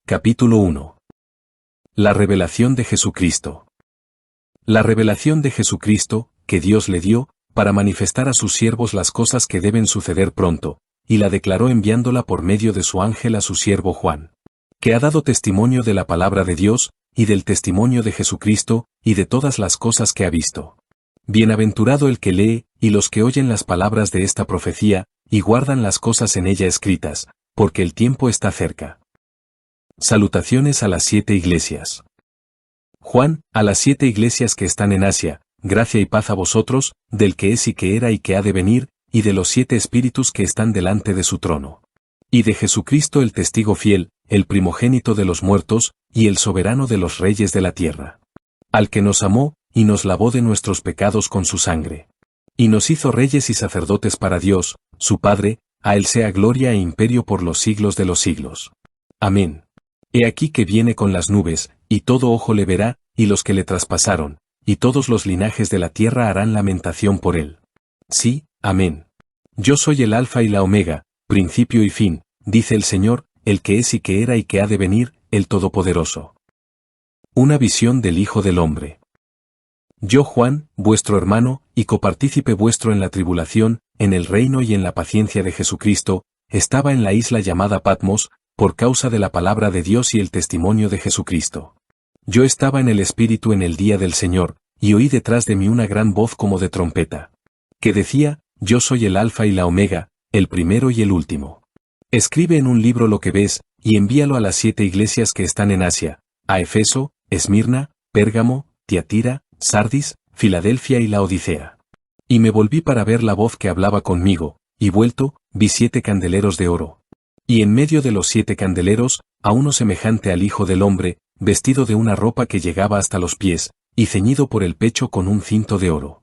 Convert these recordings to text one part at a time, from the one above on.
Capítulo 1. La revelación de Jesucristo. La revelación de Jesucristo, que Dios le dio, para manifestar a sus siervos las cosas que deben suceder pronto, y la declaró enviándola por medio de su ángel a su siervo Juan, que ha dado testimonio de la palabra de Dios, y del testimonio de Jesucristo, y de todas las cosas que ha visto. Bienaventurado el que lee, y los que oyen las palabras de esta profecía, y guardan las cosas en ella escritas, porque el tiempo está cerca. Salutaciones a las 7 iglesias. Juan, a las 7 iglesias que están en Asia, gracia y paz a vosotros, del que es y que era y que ha de venir, y de los 7 espíritus que están delante de su trono. Y de Jesucristo el testigo fiel, el primogénito de los muertos, y el soberano de los reyes de la tierra. Al que nos amó, y nos lavó de nuestros pecados con su sangre. Y nos hizo reyes y sacerdotes para Dios, su Padre, a él sea gloria e imperio por los siglos de los siglos. Amén. He aquí que viene con las nubes, y todo ojo le verá, y los que le traspasaron, y todos los linajes de la tierra harán lamentación por él. Sí, amén. Yo soy el Alfa y la Omega, principio y fin, dice el Señor, el que es y que era y que ha de venir, el Todopoderoso. Una visión del Hijo del Hombre. Yo Juan, vuestro hermano, y copartícipe vuestro en la tribulación, en el reino y en la paciencia de Jesucristo, estaba en la isla llamada Patmos, por causa de la palabra de Dios y el testimonio de Jesucristo. Yo estaba en el Espíritu en el día del Señor, y oí detrás de mí una gran voz como de trompeta, que decía, yo soy el Alfa y la Omega, el primero y el último. Escribe en un libro lo que ves, y envíalo a las 7 iglesias que están en Asia, a Efeso, Esmirna, Pérgamo, Tiatira, Sardis, Filadelfia y Laodicea. Y me volví para ver la voz que hablaba conmigo, y vuelto, vi 7 candeleros de oro. Y en medio de los 7 candeleros, a uno semejante al Hijo del Hombre, vestido de una ropa que llegaba hasta los pies, y ceñido por el pecho con un cinto de oro.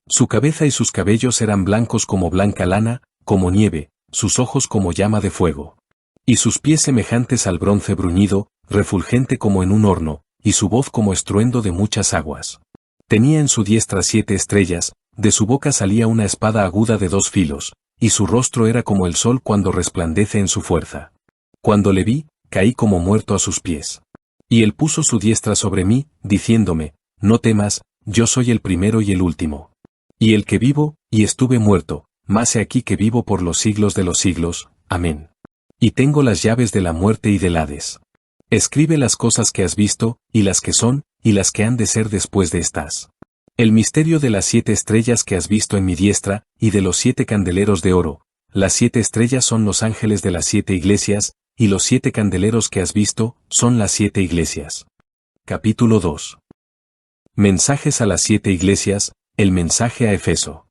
Su cabeza y sus cabellos eran blancos como blanca lana, como nieve, sus ojos como llama de fuego. Y sus pies semejantes al bronce bruñido, refulgente como en un horno, y su voz como estruendo de muchas aguas. Tenía en su diestra 7 estrellas, de su boca salía una espada aguda de 2 filos, y su rostro era como el sol cuando resplandece en su fuerza. Cuando le vi, caí como muerto a sus pies. Y él puso su diestra sobre mí, diciéndome, no temas, yo soy el primero y el último. Y el que vivo, y estuve muerto, mas he aquí que vivo por los siglos de los siglos, amén. Y tengo las llaves de la muerte y del Hades. Escribe las cosas que has visto, y las que son, y las que han de ser después de estas. El misterio de las 7 estrellas que has visto en mi diestra, y de los 7 candeleros de oro. Las 7 estrellas son los ángeles de las 7 iglesias, y los 7 candeleros que has visto, son las 7 iglesias. Capítulo 2. Mensajes a las 7 iglesias, el mensaje a Efeso.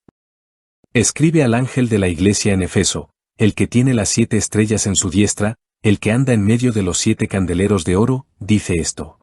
Escribe al ángel de la iglesia en Efeso, el que tiene las 7 estrellas en su diestra, el que anda en medio de los 7 candeleros de oro, dice esto.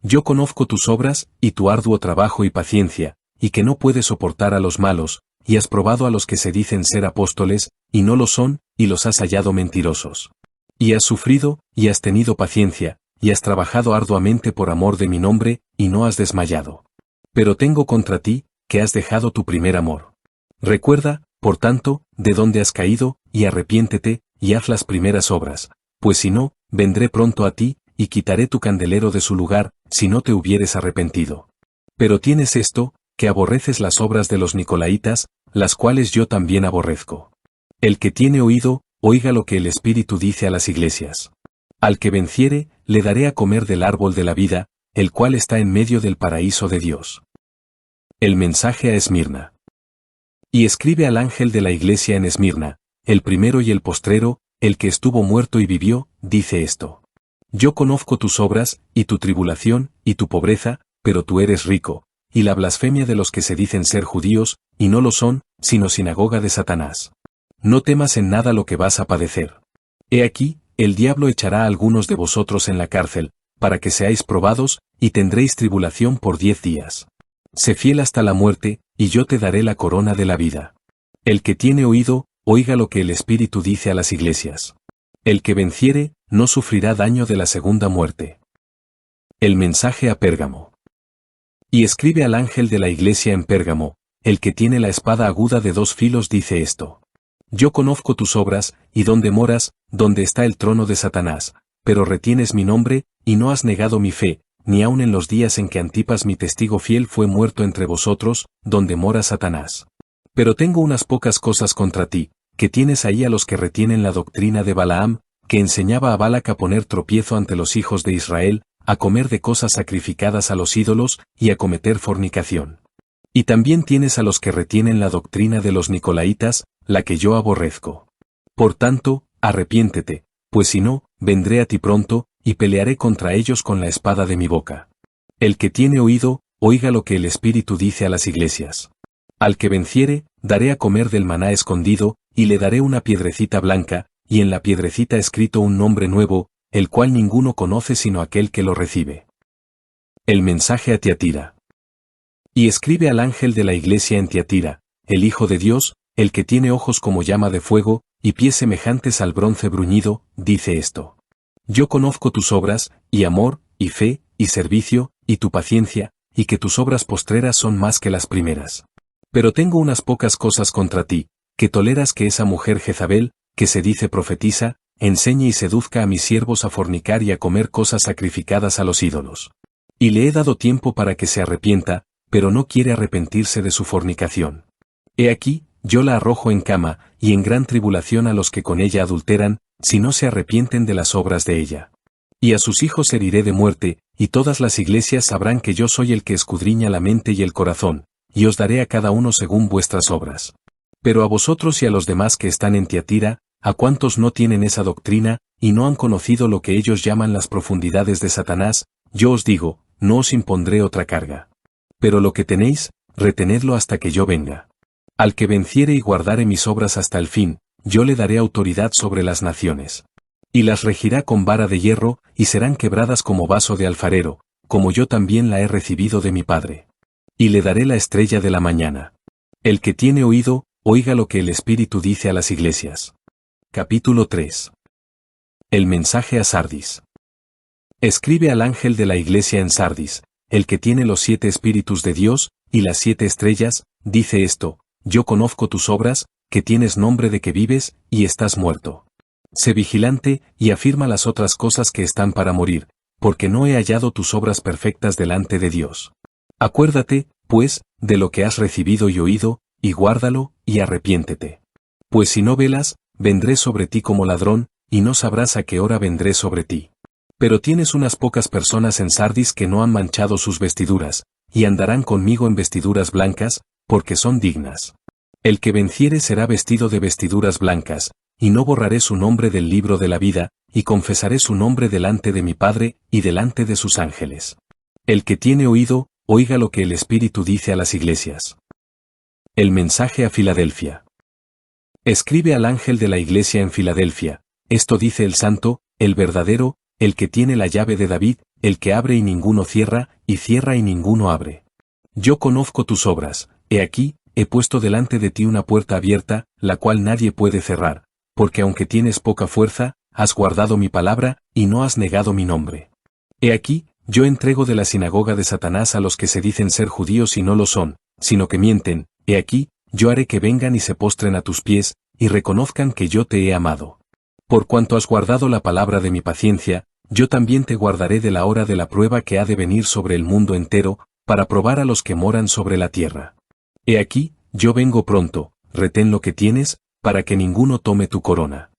Yo conozco tus obras, y tu arduo trabajo y paciencia, y que no puedes soportar a los malos, y has probado a los que se dicen ser apóstoles, y no lo son, y los has hallado mentirosos. Y has sufrido, y has tenido paciencia, y has trabajado arduamente por amor de mi nombre, y no has desmayado. Pero tengo contra ti, que has dejado tu primer amor. Recuerda, por tanto, de dónde has caído, y arrepiéntete, y haz las primeras obras, pues si no, vendré pronto a ti, y quitaré tu candelero de su lugar, si no te hubieres arrepentido. Pero tienes esto, que aborreces las obras de los nicolaitas, las cuales yo también aborrezco. El que tiene oído, oiga lo que el Espíritu dice a las iglesias. Al que venciere, le daré a comer del árbol de la vida, el cual está en medio del paraíso de Dios. El mensaje a Esmirna. Y escribe al ángel de la iglesia en Esmirna, el primero y el postrero, el que estuvo muerto y vivió, dice esto. Yo conozco tus obras, y tu tribulación, y tu pobreza, pero tú eres rico, y la blasfemia de los que se dicen ser judíos, y no lo son, sino sinagoga de Satanás. No temas en nada lo que vas a padecer. He aquí, el diablo echará a algunos de vosotros en la cárcel, para que seáis probados, y tendréis tribulación por 10 días. Sé fiel hasta la muerte, y yo te daré la corona de la vida. El que tiene oído, oiga lo que el Espíritu dice a las iglesias. El que venciere, no sufrirá daño de la segunda muerte. El mensaje a Pérgamo. Y escribe al ángel de la iglesia en Pérgamo, el que tiene la espada aguda de 2 filos dice esto. Yo conozco tus obras, y dónde moras, donde está el trono de Satanás, pero retienes mi nombre, y no has negado mi fe, ni aun en los días en que Antipas mi testigo fiel fue muerto entre vosotros, donde mora Satanás. Pero tengo unas pocas cosas contra ti, que tienes ahí a los que retienen la doctrina de Balaam, que enseñaba a Balac a poner tropiezo ante los hijos de Israel, a comer de cosas sacrificadas a los ídolos, y a cometer fornicación. Y también tienes a los que retienen la doctrina de los Nicolaitas, la que yo aborrezco. Por tanto, arrepiéntete, pues si no, vendré a ti pronto, y pelearé contra ellos con la espada de mi boca. El que tiene oído, oiga lo que el Espíritu dice a las iglesias. Al que venciere, daré a comer del maná escondido, y le daré una piedrecita blanca, y en la piedrecita escrito un nombre nuevo, el cual ninguno conoce sino aquel que lo recibe. El mensaje a Tiatira. Y escribe al ángel de la iglesia en Tiatira, el Hijo de Dios, el que tiene ojos como llama de fuego, y pies semejantes al bronce bruñido, dice esto. Yo conozco tus obras, y amor, y fe, y servicio, y tu paciencia, y que tus obras postreras son más que las primeras. Pero tengo unas pocas cosas contra ti, que toleras que esa mujer Jezabel, que se dice profetiza, enseñe y seduzca a mis siervos a fornicar y a comer cosas sacrificadas a los ídolos. Y le he dado tiempo para que se arrepienta, pero no quiere arrepentirse de su fornicación. He aquí, yo la arrojo en cama, y en gran tribulación a los que con ella adulteran, si no se arrepienten de las obras de ella. Y a sus hijos heriré de muerte, y todas las iglesias sabrán que yo soy el que escudriña la mente y el corazón, y os daré a cada uno según vuestras obras. Pero a vosotros y a los demás que están en Tiatira, a cuantos no tienen esa doctrina, y no han conocido lo que ellos llaman las profundidades de Satanás, yo os digo, no os impondré otra carga. Pero lo que tenéis, retenedlo hasta que yo venga. Al que venciere y guardare mis obras hasta el fin, yo le daré autoridad sobre las naciones. Y las regirá con vara de hierro, y serán quebradas como vaso de alfarero, como yo también la he recibido de mi Padre. Y le daré la estrella de la mañana. El que tiene oído, oiga lo que el Espíritu dice a las iglesias. Capítulo 3. El mensaje a Sardis. Escribe al ángel de la iglesia en Sardis, el que tiene los 7 espíritus de Dios, y las 7 estrellas, dice esto: yo conozco tus obras, que tienes nombre de que vives, y estás muerto. Sé vigilante, y afirma las otras cosas que están para morir, porque no he hallado tus obras perfectas delante de Dios. Acuérdate, pues, de lo que has recibido y oído, y guárdalo, y arrepiéntete. Pues si no velas, vendré sobre ti como ladrón, y no sabrás a qué hora vendré sobre ti. Pero tienes unas pocas personas en Sardis que no han manchado sus vestiduras, y andarán conmigo en vestiduras blancas, porque son dignas. El que venciere será vestido de vestiduras blancas, y no borraré su nombre del libro de la vida, y confesaré su nombre delante de mi Padre, y delante de sus ángeles. El que tiene oído, oiga lo que el Espíritu dice a las iglesias. El mensaje a Filadelfia. Escribe al ángel de la iglesia en Filadelfia, esto dice el santo, el verdadero, el que tiene la llave de David, el que abre y ninguno cierra, y cierra y ninguno abre. Yo conozco tus obras, he aquí, he puesto delante de ti una puerta abierta, la cual nadie puede cerrar, porque aunque tienes poca fuerza, has guardado mi palabra, y no has negado mi nombre. He aquí, yo entrego de la sinagoga de Satanás a los que se dicen ser judíos y no lo son, sino que mienten. He aquí, yo haré que vengan y se postren a tus pies, y reconozcan que yo te he amado. Por cuanto has guardado la palabra de mi paciencia, yo también te guardaré de la hora de la prueba que ha de venir sobre el mundo entero, para probar a los que moran sobre la tierra. He aquí, yo vengo pronto, retén lo que tienes, para que ninguno tome tu corona.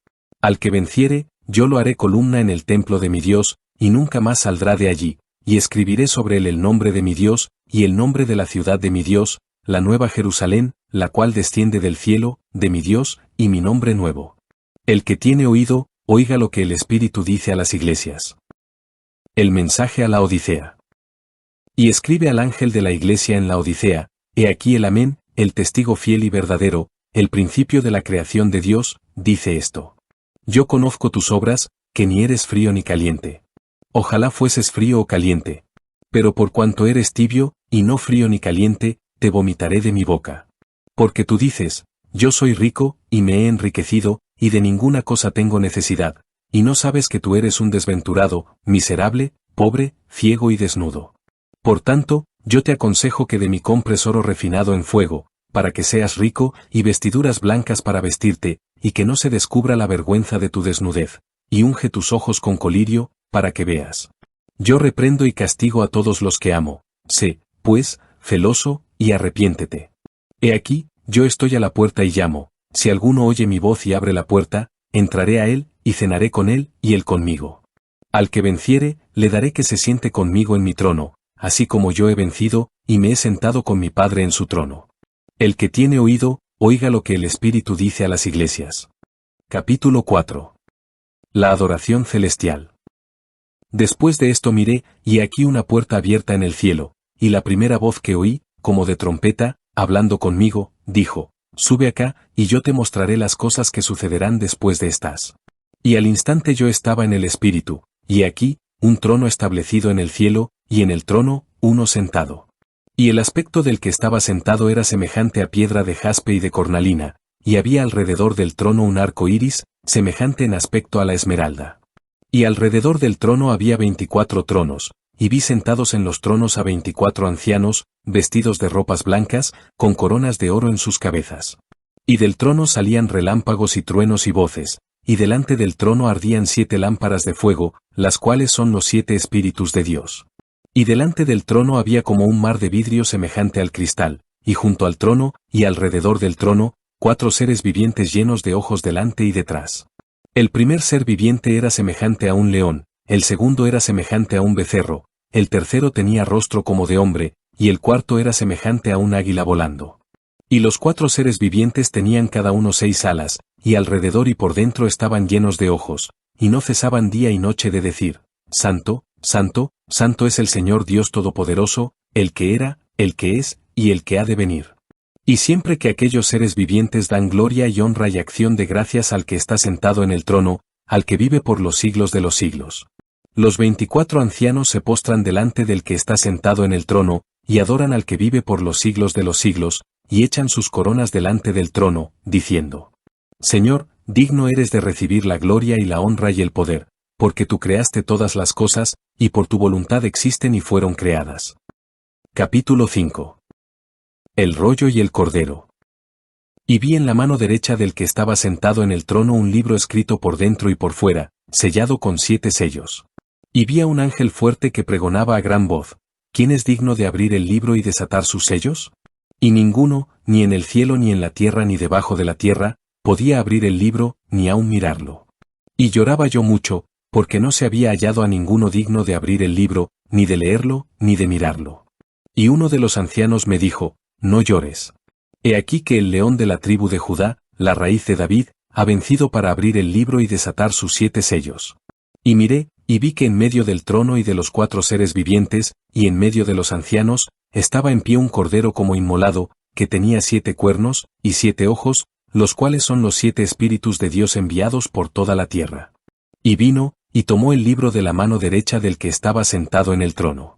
Al que venciere, yo lo haré columna en el templo de mi Dios, y nunca más saldrá de allí, y escribiré sobre él el nombre de mi Dios, y el nombre de la ciudad de mi Dios, la nueva Jerusalén, la cual desciende del cielo, de mi Dios, y mi nombre nuevo. El que tiene oído, oiga lo que el Espíritu dice a las iglesias. El mensaje a la Odisea. Y escribe al ángel de la iglesia en la Odisea, he aquí el Amén, el testigo fiel y verdadero, el principio de la creación de Dios, dice esto. Yo conozco tus obras, que ni eres frío ni caliente. Ojalá fueses frío o caliente. Pero por cuanto eres tibio, y no frío ni caliente, te vomitaré de mi boca. Porque tú dices, yo soy rico, y me he enriquecido, y de ninguna cosa tengo necesidad, y no sabes que tú eres un desventurado, miserable, pobre, ciego y desnudo. Por tanto, yo te aconsejo que de mí compres oro refinado en fuego, para que seas rico, y vestiduras blancas para vestirte, y que no se descubra la vergüenza de tu desnudez, y unge tus ojos con colirio, para que veas. Yo reprendo y castigo a todos los que amo. Sé, pues, celoso, y arrepiéntete. He aquí, yo estoy a la puerta y llamo. Si alguno oye mi voz y abre la puerta, entraré a él, y cenaré con él, y él conmigo. Al que venciere, le daré que se siente conmigo en mi trono, así como yo he vencido, y me he sentado con mi Padre en su trono. El que tiene oído, oiga lo que el Espíritu dice a las iglesias. Capítulo 4. La adoración celestial. Después de esto miré, y aquí una puerta abierta en el cielo, y la primera voz que oí, como de trompeta, hablando conmigo, dijo: Sube acá, y yo te mostraré las cosas que sucederán después de estas. Y al instante yo estaba en el Espíritu, y aquí, un trono establecido en el cielo, y en el trono, uno sentado. Y el aspecto del que estaba sentado era semejante a piedra de jaspe y de cornalina, y había alrededor del trono un arco iris, semejante en aspecto a la esmeralda. Y alrededor del trono había 24 tronos, y vi sentados en los tronos a 24 ancianos, vestidos de ropas blancas, con coronas de oro en sus cabezas. Y del trono salían relámpagos y truenos y voces, y delante del trono ardían 7 lámparas de fuego, las cuales son los 7 espíritus de Dios. Y delante del trono había como un mar de vidrio semejante al cristal, y junto al trono, y alrededor del trono, 4 seres vivientes llenos de ojos delante y detrás. El primer ser viviente era semejante a un león, el segundo era semejante a un becerro, el tercero tenía rostro como de hombre, y el cuarto era semejante a un águila volando. Y los 4 seres vivientes tenían cada uno 6 alas, y alrededor y por dentro estaban llenos de ojos, y no cesaban día y noche de decir: Santo, Santo, Santo es el Señor Dios Todopoderoso, el que era, el que es, y el que ha de venir. Y siempre que aquellos seres vivientes dan gloria y honra y acción de gracias al que está sentado en el trono, al que vive por los siglos de los siglos. Los 24 ancianos se postran delante del que está sentado en el trono, y adoran al que vive por los siglos de los siglos, y echan sus coronas delante del trono, diciendo: Señor, digno eres de recibir la gloria y la honra y el poder, porque tú creaste todas las cosas, y por tu voluntad existen y fueron creadas. Capítulo 5. El rollo y el cordero. Y vi en la mano derecha del que estaba sentado en el trono un libro escrito por dentro y por fuera, sellado con 7 sellos. Y vi a un ángel fuerte que pregonaba a gran voz: ¿Quién es digno de abrir el libro y desatar sus sellos? Y ninguno, ni en el cielo ni en la tierra ni debajo de la tierra, podía abrir el libro, ni aun mirarlo. Y lloraba yo mucho, porque no se había hallado a ninguno digno de abrir el libro, ni de leerlo, ni de mirarlo. Y uno de los ancianos me dijo: No llores. He aquí que el león de la tribu de Judá, la raíz de David, ha vencido para abrir el libro y desatar sus 7 sellos. Y miré, y vi que en medio del trono y de los 4 seres vivientes, y en medio de los ancianos, estaba en pie un cordero como inmolado, que tenía 7 cuernos, y 7 ojos, los cuales son los 7 espíritus de Dios enviados por toda la tierra. Y vino, y tomó el libro de la mano derecha del que estaba sentado en el trono.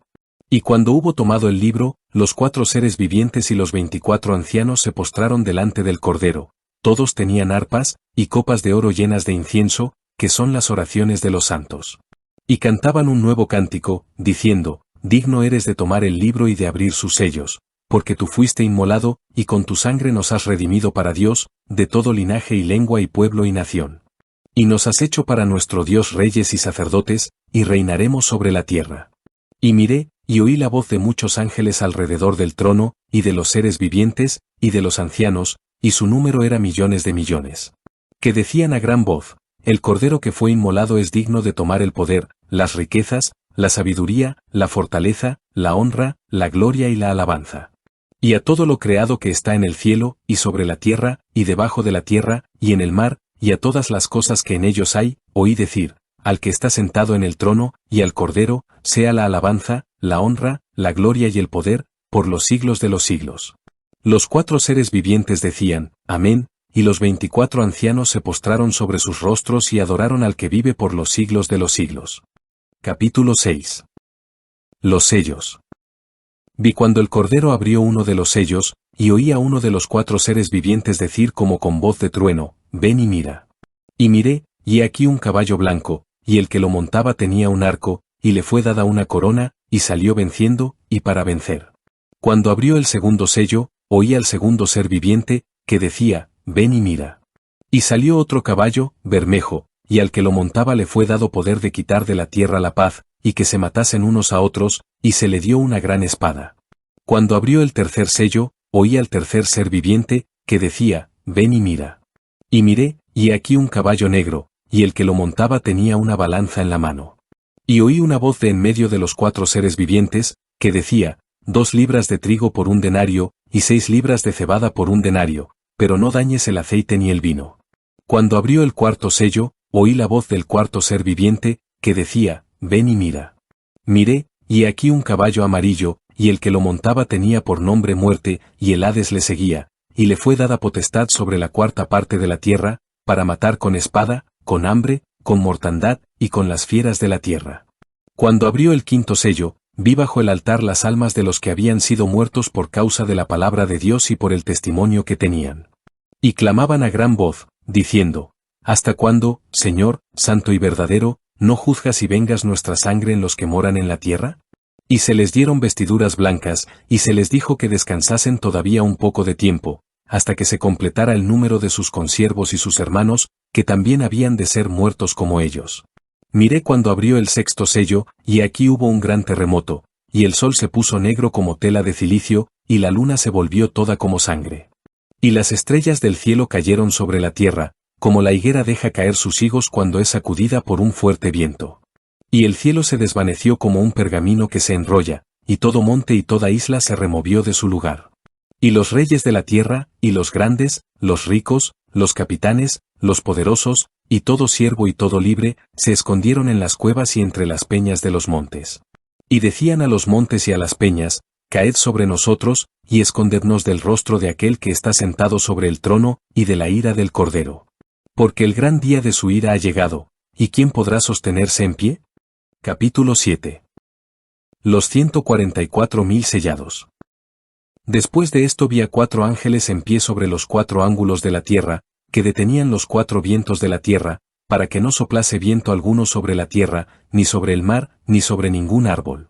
Y cuando hubo tomado el libro, los 4 seres vivientes y los 24 ancianos se postraron delante del cordero. Todos tenían arpas, y copas de oro llenas de incienso, que son las oraciones de los santos. Y cantaban un nuevo cántico, diciendo: Digno eres de tomar el libro y de abrir sus sellos, porque tú fuiste inmolado, y con tu sangre nos has redimido para Dios, de todo linaje y lengua y pueblo y nación. Y nos has hecho para nuestro Dios reyes y sacerdotes, y reinaremos sobre la tierra. Y miré, y oí la voz de muchos ángeles alrededor del trono, y de los seres vivientes, y de los ancianos, y su número era millones de millones. Que decían a gran voz: El cordero que fue inmolado es digno de tomar el poder, las riquezas, la sabiduría, la fortaleza, la honra, la gloria y la alabanza. Y a todo lo creado que está en el cielo, y sobre la tierra, y debajo de la tierra, y en el mar, y a todas las cosas que en ellos hay, oí decir: Al que está sentado en el trono, y al cordero, sea la alabanza, la honra, la gloria y el poder, por los siglos de los siglos. Los 4 seres vivientes decían: Amén, y los 24 ancianos se postraron sobre sus rostros y adoraron al que vive por los siglos de los siglos. Capítulo 6. Los sellos. Vi cuando el cordero abrió uno de los sellos, y oí a uno de los 4 seres vivientes decir como con voz de trueno: Ven y mira. Y miré, y he aquí un caballo blanco, y el que lo montaba tenía un arco, y le fue dada una corona, y salió venciendo, y para vencer. Cuando abrió el segundo sello, oí al segundo ser viviente, que decía: Ven y mira. Y salió otro caballo, bermejo, y al que lo montaba le fue dado poder de quitar de la tierra la paz, y que se matasen unos a otros, y se le dio una gran espada. Cuando abrió el tercer sello, oí al tercer ser viviente, que decía, ven y mira. Y miré, y aquí un caballo negro, y el que lo montaba tenía una balanza en la mano. Y oí una voz de en medio de los 4 seres vivientes, que decía, 2 libras de trigo por 1 denario, y 6 libras de cebada por 1 denario, pero no dañes el aceite ni el vino. Cuando abrió el cuarto sello, oí la voz del cuarto ser viviente, que decía, ven y mira. Miré, y aquí un caballo amarillo, y el que lo montaba tenía por nombre Muerte, y el Hades le seguía, y le fue dada potestad sobre la 4ª parte de la tierra, para matar con espada, con hambre, con mortandad, y con las fieras de la tierra. Cuando abrió el quinto sello, vi bajo el altar las almas de los que habían sido muertos por causa de la palabra de Dios y por el testimonio que tenían. Y clamaban a gran voz, diciendo, ¿hasta cuándo, Señor, santo y verdadero, no juzgas y vengas nuestra sangre en los que moran en la tierra? Y se les dieron vestiduras blancas, y se les dijo que descansasen todavía un poco de tiempo, hasta que se completara el número de sus consiervos y sus hermanos, que también habían de ser muertos como ellos. Miré cuando abrió el sexto sello, y aquí hubo un gran terremoto, y el sol se puso negro como tela de cilicio, y la luna se volvió toda como sangre. Y las estrellas del cielo cayeron sobre la tierra, como la higuera deja caer sus higos cuando es sacudida por un fuerte viento. Y el cielo se desvaneció como un pergamino que se enrolla, y todo monte y toda isla se removió de su lugar. Y los reyes de la tierra, y los grandes, los ricos, los capitanes, los poderosos, y todo siervo y todo libre, se escondieron en las cuevas y entre las peñas de los montes. Y decían a los montes y a las peñas, caed sobre nosotros, y escondednos del rostro de aquel que está sentado sobre el trono, y de la ira del Cordero. Porque el gran día de su ira ha llegado, ¿y quién podrá sostenerse en pie? Capítulo 7. Los 144.000 sellados. Después de esto vi a 4 ángeles en pie sobre los 4 ángulos de la tierra, que detenían los 4 vientos de la tierra, para que no soplase viento alguno sobre la tierra, ni sobre el mar, ni sobre ningún árbol.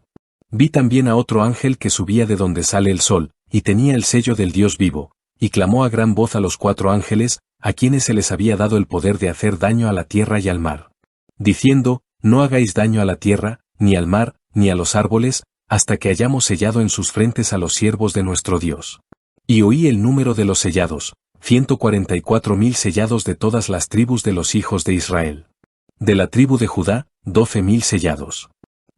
Vi también a otro ángel que subía de donde sale el sol, y tenía el sello del Dios vivo, y clamó a gran voz a los 4 ángeles, a quienes se les había dado el poder de hacer daño a la tierra y al mar, diciendo, no hagáis daño a la tierra, ni al mar, ni a los árboles, hasta que hayamos sellado en sus frentes a los siervos de nuestro Dios. Y oí el número de los sellados, 144.000 sellados de todas las tribus de los hijos de Israel. De la tribu de Judá, 12.000 sellados.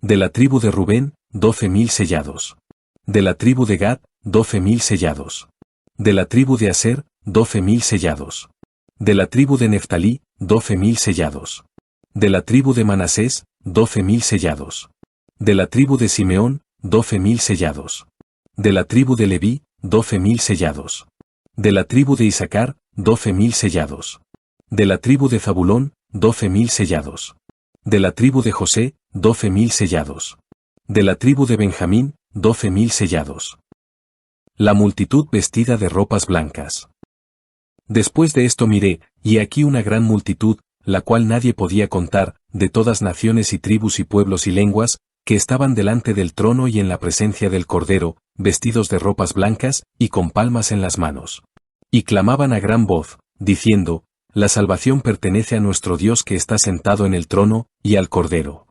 De la tribu de Rubén, 12.000 sellados. De la tribu de Gad, 12.000 sellados. De la tribu de Aser, 12.000 sellados. De la tribu de Neftalí, 12.000 sellados. De la tribu de Manasés, 12.000 sellados. De la tribu de Simeón, 12.000 sellados. De la tribu de Leví, 12.000 sellados. De la tribu de Isaacar, 12.000 sellados. De la tribu de Zabulón, 12.000 sellados. De la tribu de José, 12.000 sellados. De la tribu de Benjamín, 12.000 sellados. La multitud vestida de ropas blancas. Después de esto miré, y aquí una gran multitud, la cual nadie podía contar, de todas naciones y tribus y pueblos y lenguas, que estaban delante del trono y en la presencia del Cordero, vestidos de ropas blancas, y con palmas en las manos. Y clamaban a gran voz, diciendo, la salvación pertenece a nuestro Dios que está sentado en el trono, y al Cordero.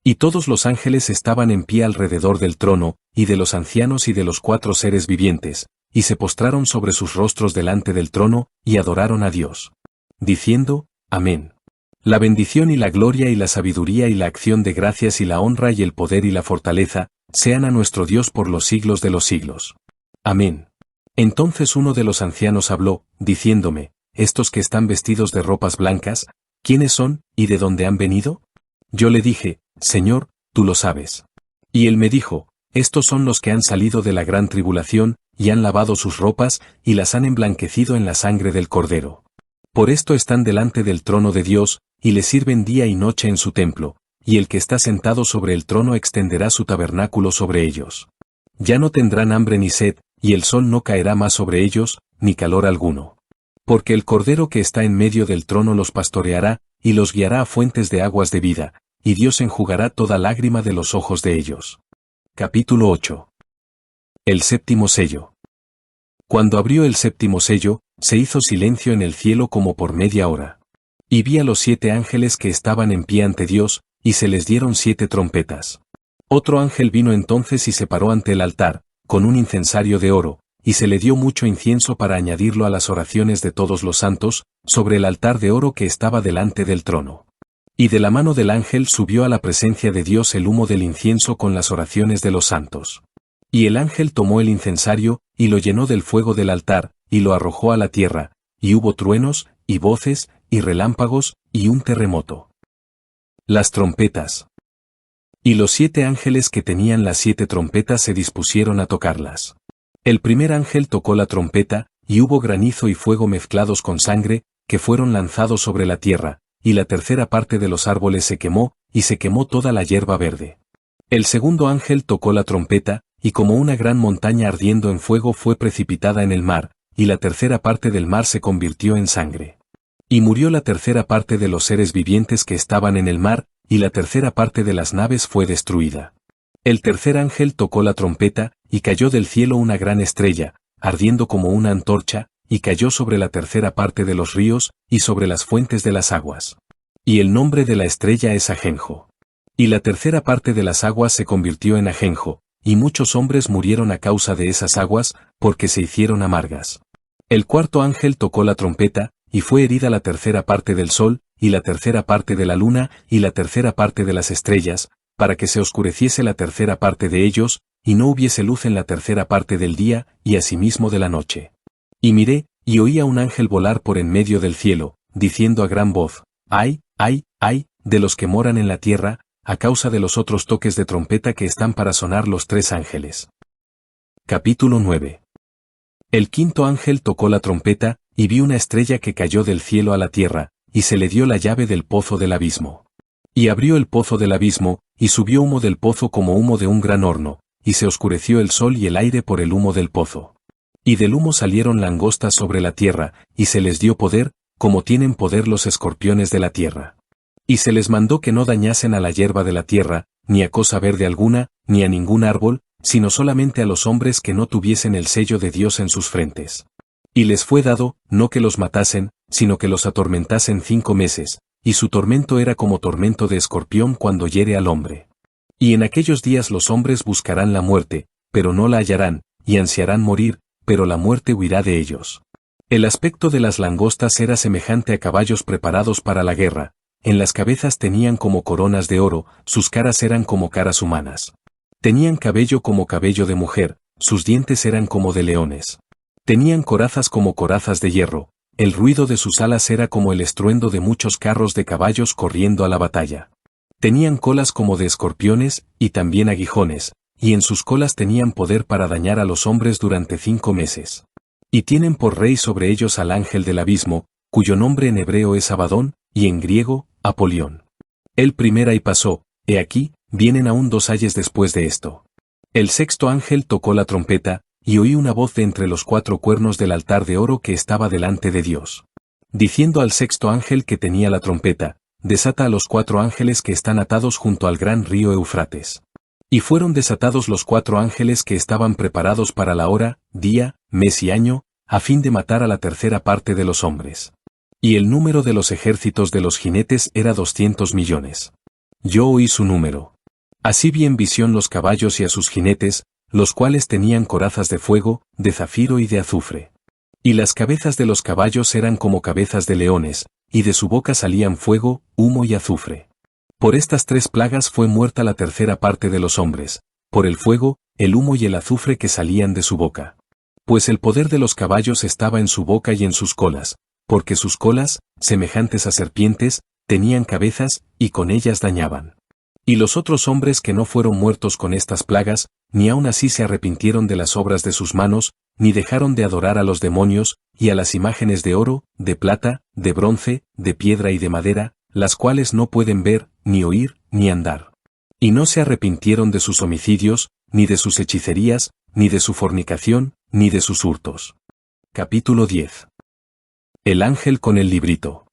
Y todos los ángeles estaban en pie alrededor del trono, y de los ancianos y de los 4 seres vivientes, y se postraron sobre sus rostros delante del trono, y adoraron a Dios. Diciendo, Amén. La bendición y la gloria y la sabiduría y la acción de gracias y la honra y el poder y la fortaleza, sean a nuestro Dios por los siglos de los siglos. Amén. Entonces uno de los ancianos habló, diciéndome, estos que están vestidos de ropas blancas, ¿quiénes son, y de dónde han venido? Yo le dije, Señor, tú lo sabes. Y él me dijo, estos son los que han salido de la gran tribulación, y han lavado sus ropas, y las han emblanquecido en la sangre del Cordero. Por esto están delante del trono de Dios, y le sirven día y noche en su templo, y el que está sentado sobre el trono extenderá su tabernáculo sobre ellos. Ya no tendrán hambre ni sed, y el sol no caerá más sobre ellos, ni calor alguno. Porque el Cordero que está en medio del trono los pastoreará, y los guiará a fuentes de aguas de vida, y Dios enjugará toda lágrima de los ojos de ellos. Capítulo 8. El séptimo sello. Cuando abrió el séptimo sello, se hizo silencio en el cielo como por media hora. Y vi a los 7 ángeles que estaban en pie ante Dios, y se les dieron 7 trompetas. Otro ángel vino entonces y se paró ante el altar, con un incensario de oro, y se le dio mucho incienso para añadirlo a las oraciones de todos los santos, sobre el altar de oro que estaba delante del trono. Y de la mano del ángel subió a la presencia de Dios el humo del incienso con las oraciones de los santos. Y el ángel tomó el incensario, y lo llenó del fuego del altar, y lo arrojó a la tierra, y hubo truenos, y voces, y relámpagos, y un terremoto. Las trompetas. Y los 7 ángeles que tenían las 7 trompetas se dispusieron a tocarlas. El primer ángel tocó la trompeta, y hubo granizo y fuego mezclados con sangre, que fueron lanzados sobre la tierra, y la tercera parte de los árboles se quemó, y se quemó toda la hierba verde. El segundo ángel tocó la trompeta, y como una gran montaña ardiendo en fuego fue precipitada en el mar, y la tercera parte del mar se convirtió en sangre. Y murió la tercera parte de los seres vivientes que estaban en el mar, y la tercera parte de las naves fue destruida. El tercer ángel tocó la trompeta, y cayó del cielo una gran estrella, ardiendo como una antorcha, y cayó sobre la tercera parte de los ríos, y sobre las fuentes de las aguas. Y el nombre de la estrella es Ajenjo. Y la tercera parte de las aguas se convirtió en ajenjo, y muchos hombres murieron a causa de esas aguas, porque se hicieron amargas. El cuarto ángel tocó la trompeta, y fue herida la tercera parte del sol, y la tercera parte de la luna, y la tercera parte de las estrellas, para que se oscureciese la tercera parte de ellos, y no hubiese luz en la tercera parte del día, y asimismo de la noche. Y miré, y oí a un ángel volar por en medio del cielo, diciendo a gran voz: ¡Ay, ay, ay, de los que moran en la tierra, a causa de los otros toques de trompeta que están para sonar los 3 ángeles! Capítulo 9. El quinto ángel tocó la trompeta, y vi una estrella que cayó del cielo a la tierra, y se le dio la llave del pozo del abismo. Y abrió el pozo del abismo, y subió humo del pozo como humo de un gran horno, y se oscureció el sol y el aire por el humo del pozo. Y del humo salieron langostas sobre la tierra, y se les dio poder, como tienen poder los escorpiones de la tierra. Y se les mandó que no dañasen a la hierba de la tierra, ni a cosa verde alguna, ni a ningún árbol, sino solamente a los hombres que no tuviesen el sello de Dios en sus frentes. Y les fue dado, no que los matasen, sino que los atormentasen 5 meses, y su tormento era como tormento de escorpión cuando hiere al hombre. Y en aquellos días los hombres buscarán la muerte, pero no la hallarán, y ansiarán morir, pero la muerte huirá de ellos. El aspecto de las langostas era semejante a caballos preparados para la guerra, en las cabezas tenían como coronas de oro, sus caras eran como caras humanas. Tenían cabello como cabello de mujer, sus dientes eran como de leones. Tenían corazas como corazas de hierro, el ruido de sus alas era como el estruendo de muchos carros de caballos corriendo a la batalla. Tenían colas como de escorpiones, y también aguijones, y en sus colas tenían poder para dañar a los hombres durante 5 meses. Y tienen por rey sobre ellos al ángel del abismo, cuyo nombre en hebreo es Abadón, y en griego, Apolión. Él primera y pasó, he aquí, vienen aún 2 ayes después de esto. El sexto ángel tocó la trompeta, y oí una voz de entre los 4 cuernos del altar de oro que estaba delante de Dios, diciendo al sexto ángel que tenía la trompeta: desata a los 4 ángeles que están atados junto al gran río Eufrates. Y fueron desatados los 4 ángeles que estaban preparados para la hora, día, mes y año, a fin de matar a la tercera parte de los hombres. Y el número de los ejércitos de los jinetes era 200 millones. Yo oí su número. Así vi en visión los caballos y a sus jinetes, los cuales tenían corazas de fuego, de zafiro y de azufre. Y las cabezas de los caballos eran como cabezas de leones, y de su boca salían fuego, humo y azufre. Por estas 3 plagas fue muerta la tercera parte de los hombres, por el fuego, el humo y el azufre que salían de su boca. Pues el poder de los caballos estaba en su boca y en sus colas, porque sus colas, semejantes a serpientes, tenían cabezas, y con ellas dañaban. Y los otros hombres que no fueron muertos con estas plagas, ni aun así se arrepintieron de las obras de sus manos, ni dejaron de adorar a los demonios, y a las imágenes de oro, de plata, de bronce, de piedra y de madera, las cuales no pueden ver, ni oír, ni andar. Y no se arrepintieron de sus homicidios, ni de sus hechicerías, ni de su fornicación, ni de sus hurtos. Capítulo 10. El ángel con el librito.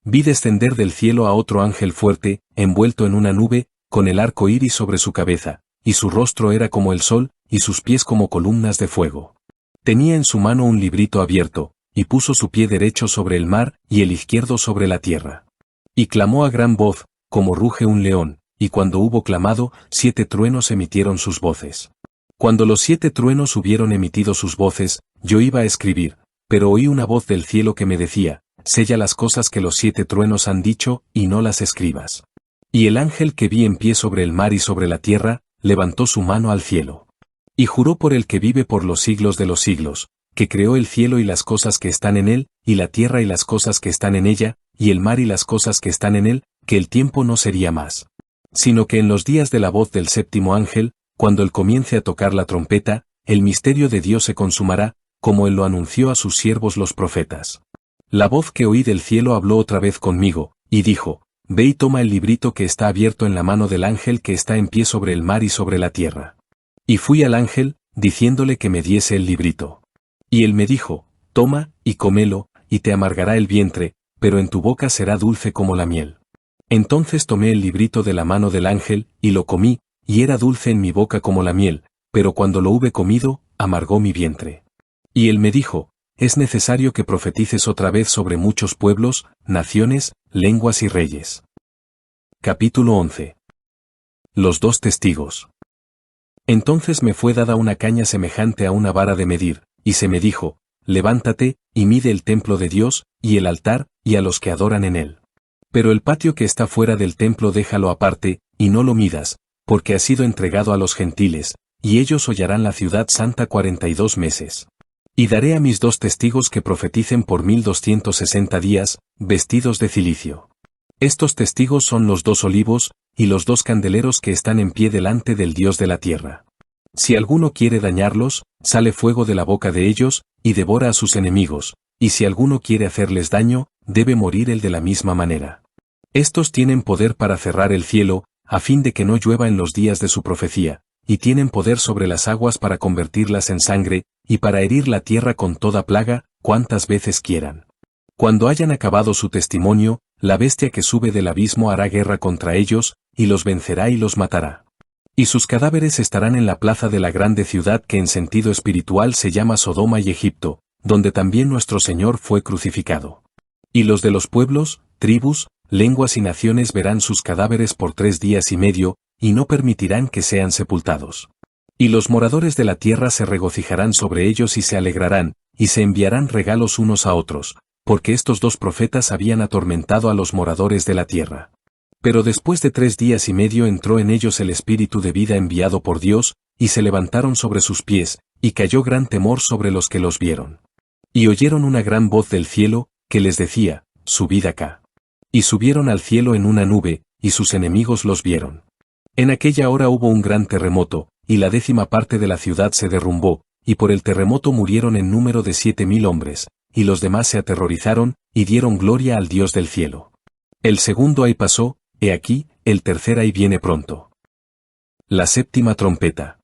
Vi descender del cielo a otro ángel fuerte, envuelto en una nube, con el arco iris sobre su cabeza, y su rostro era como el sol, y sus pies como columnas de fuego. Tenía en su mano un librito abierto, y puso su pie derecho sobre el mar y el izquierdo sobre la tierra. Y clamó a gran voz, como ruge un león, y cuando hubo clamado, 7 truenos emitieron sus voces. Cuando los 7 truenos hubieron emitido sus voces, yo iba a escribir, pero oí una voz del cielo que me decía, sella las cosas que los 7 truenos han dicho, y no las escribas. Y el ángel que vi en pie sobre el mar y sobre la tierra, levantó su mano al cielo. Y juró por el que vive por los siglos de los siglos, que creó el cielo y las cosas que están en él, y la tierra y las cosas que están en ella, y el mar y las cosas que están en él, que el tiempo no sería más. Sino que en los días de la voz del séptimo ángel, cuando él comience a tocar la trompeta, el misterio de Dios se consumará, como él lo anunció a sus siervos los profetas. La voz que oí del cielo habló otra vez conmigo, y dijo, ve y toma el librito que está abierto en la mano del ángel que está en pie sobre el mar y sobre la tierra. Y fui al ángel, diciéndole que me diese el librito. Y él me dijo, toma, y cómelo, y te amargará el vientre, pero en tu boca será dulce como la miel. Entonces tomé el librito de la mano del ángel, y lo comí, y era dulce en mi boca como la miel, pero cuando lo hube comido, amargó mi vientre. Y él me dijo, es necesario que profetices otra vez sobre muchos pueblos, naciones, lenguas y reyes. Capítulo 11. Los 2 testigos. Entonces me fue dada una caña semejante a una vara de medir, y se me dijo, levántate, y mide el templo de Dios, y el altar, y a los que adoran en él. Pero el patio que está fuera del templo déjalo aparte, y no lo midas, porque ha sido entregado a los gentiles, y ellos hollarán la ciudad santa 42 meses. Y daré a mis 2 testigos que profeticen por 1260 días, vestidos de cilicio. Estos testigos son los 2 olivos, y los 2 candeleros que están en pie delante del Dios de la tierra. Si alguno quiere dañarlos, sale fuego de la boca de ellos, y devora a sus enemigos, y si alguno quiere hacerles daño, debe morir él de la misma manera. Estos tienen poder para cerrar el cielo, a fin de que no llueva en los días de su profecía, y tienen poder sobre las aguas para convertirlas en sangre, y para herir la tierra con toda plaga, cuantas veces quieran. Cuando hayan acabado su testimonio, la bestia que sube del abismo hará guerra contra ellos, y los vencerá y los matará. Y sus cadáveres estarán en la plaza de la grande ciudad que en sentido espiritual se llama Sodoma y Egipto, donde también nuestro Señor fue crucificado. Y los de los pueblos, tribus, lenguas y naciones verán sus cadáveres por 3 días y medio, y no permitirán que sean sepultados. Y los moradores de la tierra se regocijarán sobre ellos y se alegrarán, y se enviarán regalos unos a otros, porque estos 2 profetas habían atormentado a los moradores de la tierra. Pero después de 3 días y medio entró en ellos el espíritu de vida enviado por Dios, y se levantaron sobre sus pies, y cayó gran temor sobre los que los vieron. Y oyeron una gran voz del cielo, que les decía, subid acá. Y subieron al cielo en una nube, y sus enemigos los vieron. En aquella hora hubo un gran terremoto, y la 10ª parte de la ciudad se derrumbó, y por el terremoto murieron en número de 7000 hombres, y los demás se aterrorizaron, y dieron gloria al Dios del cielo. El segundo ahí pasó, he aquí, el tercer ahí viene pronto. La 7ª trompeta.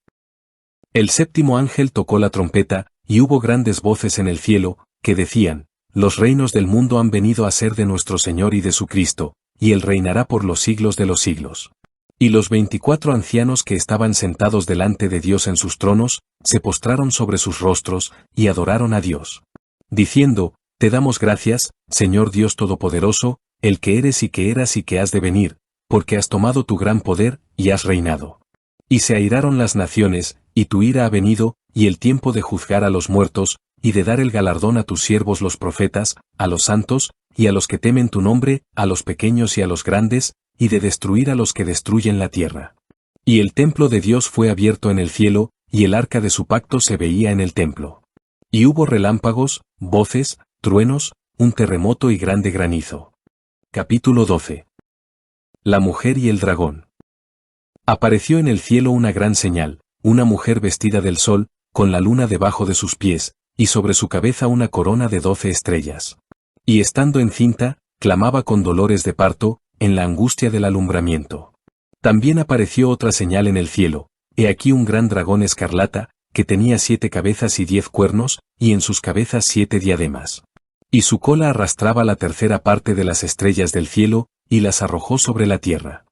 El 7º ángel tocó la trompeta, y hubo grandes voces en el cielo, que decían, los reinos del mundo han venido a ser de nuestro Señor y de su Cristo, y él reinará por los siglos de los siglos. Y los 24 ancianos que estaban sentados delante de Dios en sus tronos, se postraron sobre sus rostros, y adoraron a Dios. Diciendo, te damos gracias, Señor Dios Todopoderoso, el que eres y que eras y que has de venir, porque has tomado tu gran poder, y has reinado. Y se airaron las naciones, y tu ira ha venido, y el tiempo de juzgar a los muertos, y de dar el galardón a tus siervos los profetas, a los santos, y a los que temen tu nombre, a los pequeños y a los grandes, y de destruir a los que destruyen la tierra. Y el templo de Dios fue abierto en el cielo, y el arca de su pacto se veía en el templo. Y hubo relámpagos, voces, truenos, un terremoto y grande granizo. Capítulo 12. La mujer y el dragón. Apareció en el cielo una gran señal, una mujer vestida del sol, con la luna debajo de sus pies, y sobre su cabeza una corona de 12 estrellas. Y estando encinta, clamaba con dolores de parto, en la angustia del alumbramiento. También apareció otra señal en el cielo, he aquí un gran dragón escarlata, que tenía 7 cabezas y 10 cuernos, y en sus cabezas 7 diademas. Y su cola arrastraba la 3ª parte de las estrellas del cielo, y las arrojó sobre la tierra.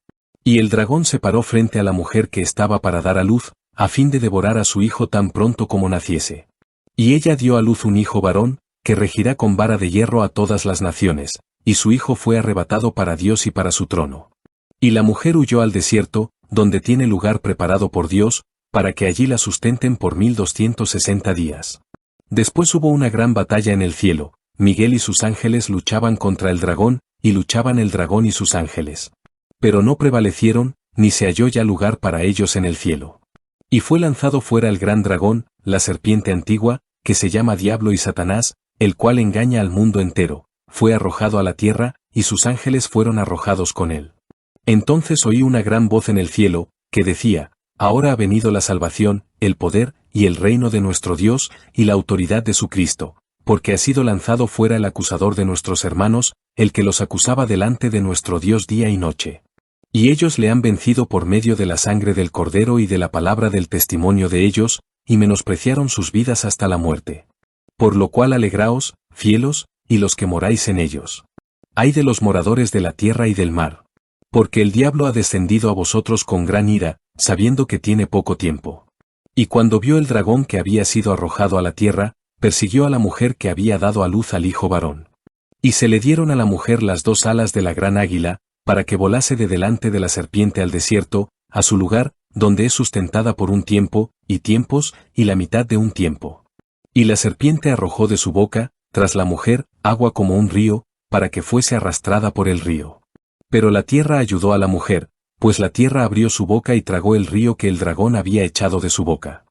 Y el dragón se paró frente a la mujer que estaba para dar a luz, a fin de devorar a su hijo tan pronto como naciese. Y ella dio a luz un hijo varón, que regirá con vara de hierro a todas las naciones, y su hijo fue arrebatado para Dios y para su trono. Y la mujer huyó al desierto, donde tiene lugar preparado por Dios, para que allí la sustenten por 1260 días. Después hubo una gran batalla en el cielo, Miguel y sus ángeles luchaban contra el dragón, y luchaban el dragón y sus ángeles. Pero no prevalecieron, ni se halló ya lugar para ellos en el cielo. Y fue lanzado fuera el gran dragón, la serpiente antigua, que se llama Diablo y Satanás, el cual engaña al mundo entero, fue arrojado a la tierra, y sus ángeles fueron arrojados con él. Entonces oí una gran voz en el cielo, que decía: Ahora ha venido la salvación, el poder, y el reino de nuestro Dios, y la autoridad de su Cristo, porque ha sido lanzado fuera el acusador de nuestros hermanos, el que los acusaba delante de nuestro Dios día y noche. Y ellos le han vencido por medio de la sangre del Cordero y de la palabra del testimonio de ellos, y menospreciaron sus vidas hasta la muerte. Por lo cual alegraos, fielos, y los que moráis en ellos. Ay de los moradores de la tierra y del mar. Porque el diablo ha descendido a vosotros con gran ira, sabiendo que tiene poco tiempo. Y cuando vio el dragón que había sido arrojado a la tierra, persiguió a la mujer que había dado a luz al hijo varón. Y se le dieron a la mujer las dos alas de la gran águila, para que volase de delante de la serpiente al desierto, a su lugar, donde es sustentada por un tiempo, y tiempos, y la mitad de un tiempo. Y la serpiente arrojó de su boca, tras la mujer, agua como un río, para que fuese arrastrada por el río. Pero la tierra ayudó a la mujer, pues la tierra abrió su boca y tragó el río que el dragón había echado de su boca.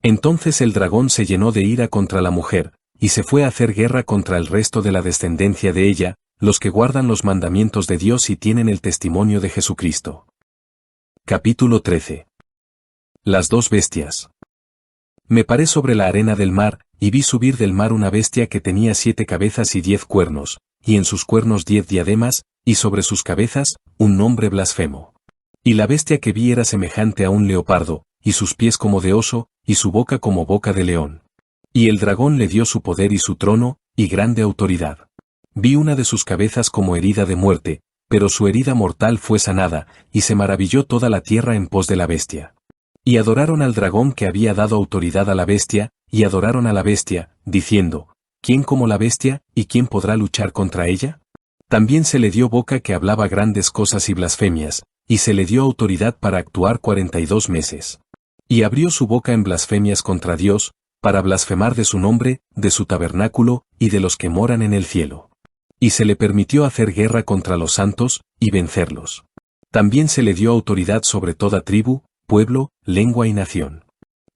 Entonces el dragón se llenó de ira contra la mujer, y se fue a hacer guerra contra el resto de la descendencia de ella, los que guardan los mandamientos de Dios y tienen el testimonio de Jesucristo. Capítulo 13. Las dos bestias. Me paré sobre la arena del mar, y vi subir del mar una bestia que tenía 7 cabezas y 10 cuernos, y en sus cuernos 10 diademas, y sobre sus cabezas, un nombre blasfemo. Y la bestia que vi era semejante a un leopardo, y sus pies como de oso, y su boca como boca de león. Y el dragón le dio su poder y su trono, y grande autoridad. Vi una de sus cabezas como herida de muerte, pero su herida mortal fue sanada, y se maravilló toda la tierra en pos de la bestia. Y adoraron al dragón que había dado autoridad a la bestia, y adoraron a la bestia, diciendo: ¿Quién como la bestia, y quién podrá luchar contra ella? También se le dio boca que hablaba grandes cosas y blasfemias, y se le dio autoridad para actuar 42 meses. Y abrió su boca en blasfemias contra Dios, para blasfemar de su nombre, de su tabernáculo, y de los que moran en el cielo. Y se le permitió hacer guerra contra los santos, y vencerlos. También se le dio autoridad sobre toda tribu, pueblo, lengua y nación.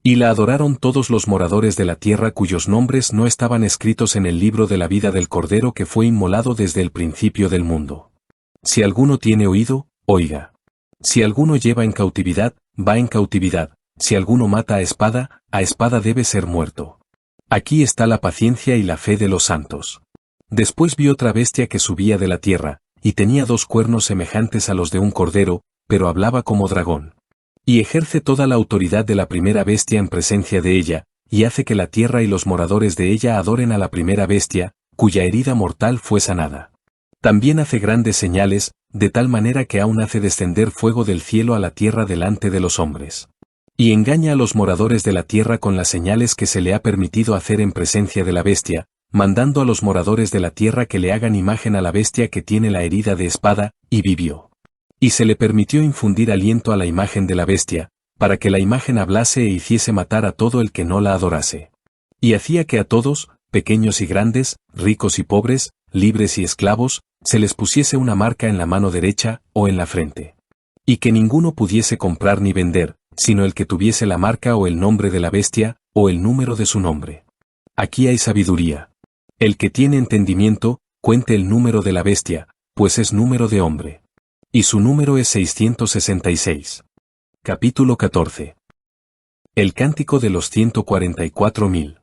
Y la adoraron todos los moradores de la tierra cuyos nombres no estaban escritos en el libro de la vida del Cordero que fue inmolado desde el principio del mundo. Si alguno tiene oído, oiga. Si alguno lleva en cautividad, va en cautividad. Si alguno mata a espada debe ser muerto. Aquí está la paciencia y la fe de los santos. Después vi otra bestia que subía de la tierra, y tenía 2 cuernos semejantes a los de un cordero, pero hablaba como dragón. Y ejerce toda la autoridad de la primera bestia en presencia de ella, y hace que la tierra y los moradores de ella adoren a la primera bestia, cuya herida mortal fue sanada. También hace grandes señales, de tal manera que aún hace descender fuego del cielo a la tierra delante de los hombres. Y engaña a los moradores de la tierra con las señales que se le ha permitido hacer en presencia de la bestia, mandando a los moradores de la tierra que le hagan imagen a la bestia que tiene la herida de espada, y vivió. Y se le permitió infundir aliento a la imagen de la bestia, para que la imagen hablase e hiciese matar a todo el que no la adorase. Y hacía que a todos, pequeños y grandes, ricos y pobres, libres y esclavos, se les pusiese una marca en la mano derecha, o en la frente. Y que ninguno pudiese comprar ni vender, sino el que tuviese la marca o el nombre de la bestia, o el número de su nombre. Aquí hay sabiduría. El que tiene entendimiento, cuente el número de la bestia, pues es número de hombre. Y su número es 666. Capítulo 14. El cántico de los 144.000.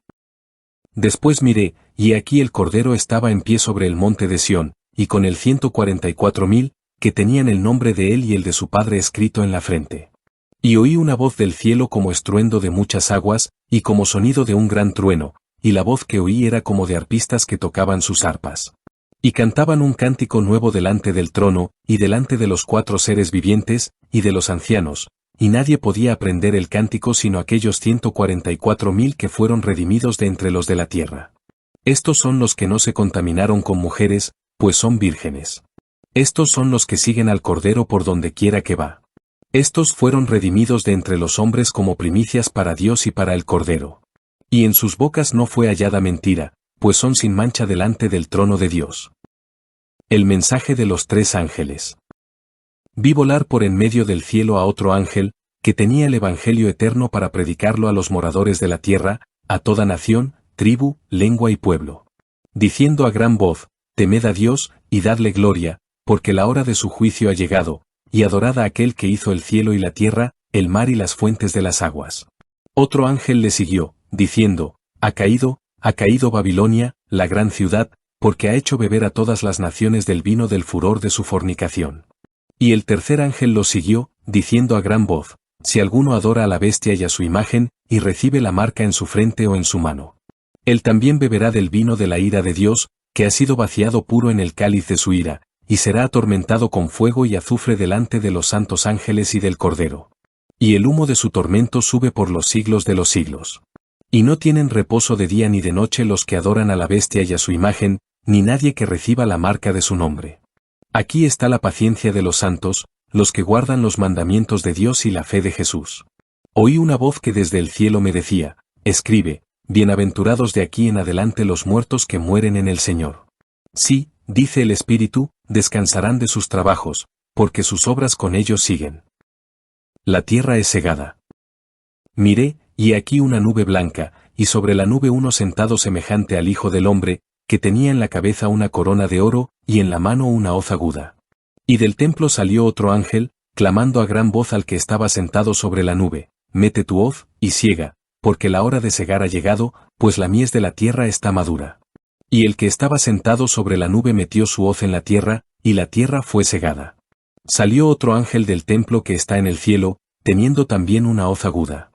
Después miré, y aquí el Cordero estaba en pie sobre el monte de Sión, y con el 144.000, que tenían el nombre de él y el de su Padre escrito en la frente. Y oí una voz del cielo como estruendo de muchas aguas, y como sonido de un gran trueno, y la voz que oí era como de arpistas que tocaban sus arpas. Y cantaban un cántico nuevo delante del trono, y delante de los 4 seres vivientes, y de los ancianos, y nadie podía aprender el cántico sino aquellos 144.000 que fueron redimidos de entre los de la tierra. Estos son los que no se contaminaron con mujeres, pues son vírgenes. Estos son los que siguen al Cordero por donde quiera que va. Estos fueron redimidos de entre los hombres como primicias para Dios y para el Cordero. Y en sus bocas no fue hallada mentira, pues son sin mancha delante del trono de Dios. El mensaje de los 3 ángeles. Vi volar por en medio del cielo a otro ángel, que tenía el Evangelio eterno para predicarlo a los moradores de la tierra, a toda nación, tribu, lengua y pueblo. Diciendo a gran voz, temed a Dios, y dadle gloria, porque la hora de su juicio ha llegado, y adorad a aquel que hizo el cielo y la tierra, el mar y las fuentes de las aguas. Otro ángel le siguió, diciendo, ha caído Babilonia, la gran ciudad, porque ha hecho beber a todas las naciones del vino del furor de su fornicación. Y el tercer ángel lo siguió, diciendo a gran voz, si alguno adora a la bestia y a su imagen, y recibe la marca en su frente o en su mano, él también beberá del vino de la ira de Dios, que ha sido vaciado puro en el cáliz de su ira, y será atormentado con fuego y azufre delante de los santos ángeles y del Cordero. Y el humo de su tormento sube por los siglos de los siglos. Y no tienen reposo de día ni de noche los que adoran a la bestia y a su imagen, ni nadie que reciba la marca de su nombre. Aquí está la paciencia de los santos, los que guardan los mandamientos de Dios y la fe de Jesús. Oí una voz que desde el cielo me decía, escribe, bienaventurados de aquí en adelante los muertos que mueren en el Señor. Sí, dice el Espíritu, descansarán de sus trabajos, porque sus obras con ellos siguen. La tierra es segada. Miré, y aquí una nube blanca, y sobre la nube uno sentado semejante al Hijo del Hombre, que tenía en la cabeza una corona de oro, y en la mano una hoz aguda. Y del templo salió otro ángel, clamando a gran voz al que estaba sentado sobre la nube, mete tu hoz, y siega, porque la hora de segar ha llegado, pues la mies de la tierra está madura. Y el que estaba sentado sobre la nube metió su hoz en la tierra, y la tierra fue segada. Salió otro ángel del templo que está en el cielo, teniendo también una hoz aguda.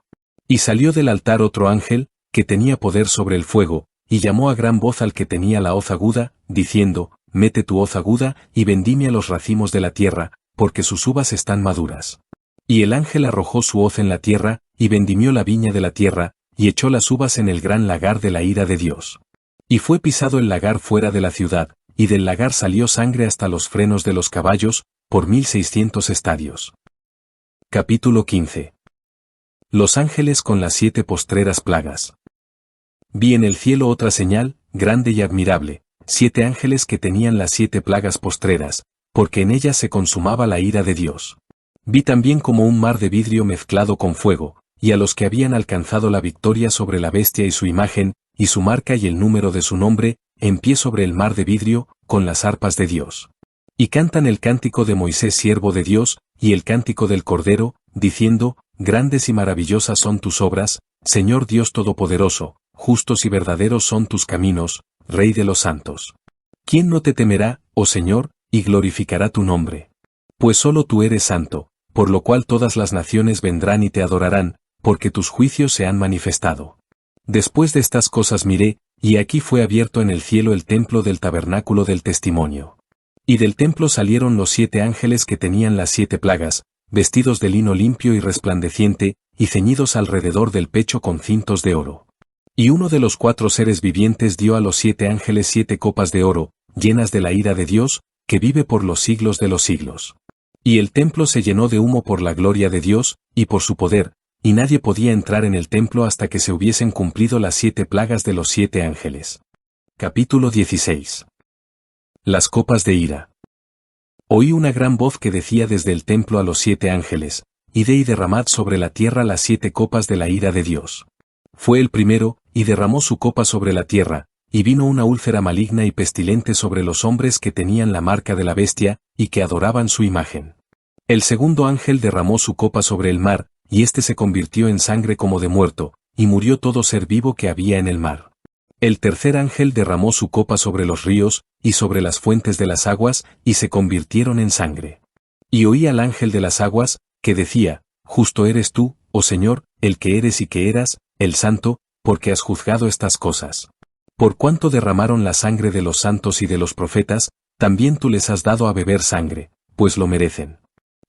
Y salió del altar otro ángel, que tenía poder sobre el fuego, y llamó a gran voz al que tenía la hoz aguda, diciendo, mete tu hoz aguda, y vendimia los racimos de la tierra, porque sus uvas están maduras. Y el ángel arrojó su hoz en la tierra, y vendimió la viña de la tierra, y echó las uvas en el gran lagar de la ira de Dios. Y fue pisado el lagar fuera de la ciudad, y del lagar salió sangre hasta los frenos de los caballos, por 1600 estadios. Capítulo 15. Los ángeles con las 7 postreras plagas. Vi en el cielo otra señal, grande y admirable, 7 ángeles que tenían las 7 plagas postreras, porque en ellas se consumaba la ira de Dios. Vi también como un mar de vidrio mezclado con fuego, y a los que habían alcanzado la victoria sobre la bestia y su imagen, y su marca y el número de su nombre, en pie sobre el mar de vidrio, con las arpas de Dios. Y cantan el cántico de Moisés siervo de Dios, y el cántico del Cordero, diciendo, grandes y maravillosas son tus obras, Señor Dios Todopoderoso, justos y verdaderos son tus caminos, Rey de los santos. ¿Quién no te temerá, oh Señor, y glorificará tu nombre? Pues solo tú eres santo, por lo cual todas las naciones vendrán y te adorarán, porque tus juicios se han manifestado. Después de estas cosas miré, y aquí fue abierto en el cielo el templo del tabernáculo del testimonio. Y del templo salieron los 7 ángeles que tenían las 7 plagas, vestidos de lino limpio y resplandeciente, y ceñidos alrededor del pecho con cintos de oro. Y uno de los 4 seres vivientes dio a los 7 ángeles 7 copas de oro, llenas de la ira de Dios, que vive por los siglos de los siglos. Y el templo se llenó de humo por la gloria de Dios, y por su poder, y nadie podía entrar en el templo hasta que se hubiesen cumplido las 7 plagas de los 7 ángeles. Capítulo 16. Las copas de ira. Oí una gran voz que decía desde el templo a los 7 ángeles, id y derramad sobre la tierra las 7 copas de la ira de Dios. Fue el primero, y derramó su copa sobre la tierra, y vino una úlcera maligna y pestilente sobre los hombres que tenían la marca de la bestia, y que adoraban su imagen. El segundo ángel derramó su copa sobre el mar, y éste se convirtió en sangre como de muerto, y murió todo ser vivo que había en el mar. El tercer ángel derramó su copa sobre los ríos, y sobre las fuentes de las aguas, y se convirtieron en sangre. Y oí al ángel de las aguas, que decía, justo eres tú, oh Señor, el que eres y que eras, el santo, porque has juzgado estas cosas. Por cuanto derramaron la sangre de los santos y de los profetas, también tú les has dado a beber sangre, pues lo merecen.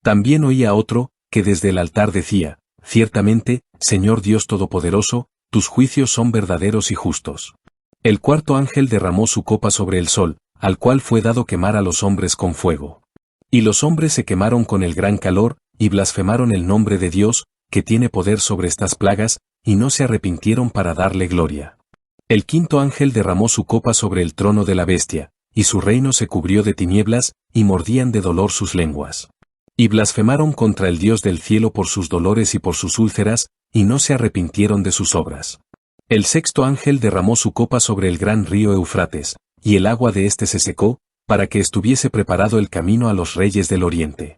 También oí a otro, que desde el altar decía, ciertamente, Señor Dios Todopoderoso, tus juicios son verdaderos y justos. El cuarto ángel derramó su copa sobre el sol, al cual fue dado quemar a los hombres con fuego. Y los hombres se quemaron con el gran calor, y blasfemaron el nombre de Dios, que tiene poder sobre estas plagas, y no se arrepintieron para darle gloria. El quinto ángel derramó su copa sobre el trono de la bestia, y su reino se cubrió de tinieblas, y mordían de dolor sus lenguas. Y blasfemaron contra el Dios del cielo por sus dolores y por sus úlceras, y no se arrepintieron de sus obras. El sexto ángel derramó su copa sobre el gran río Eufrates, y el agua de éste se secó, para que estuviese preparado el camino a los reyes del oriente.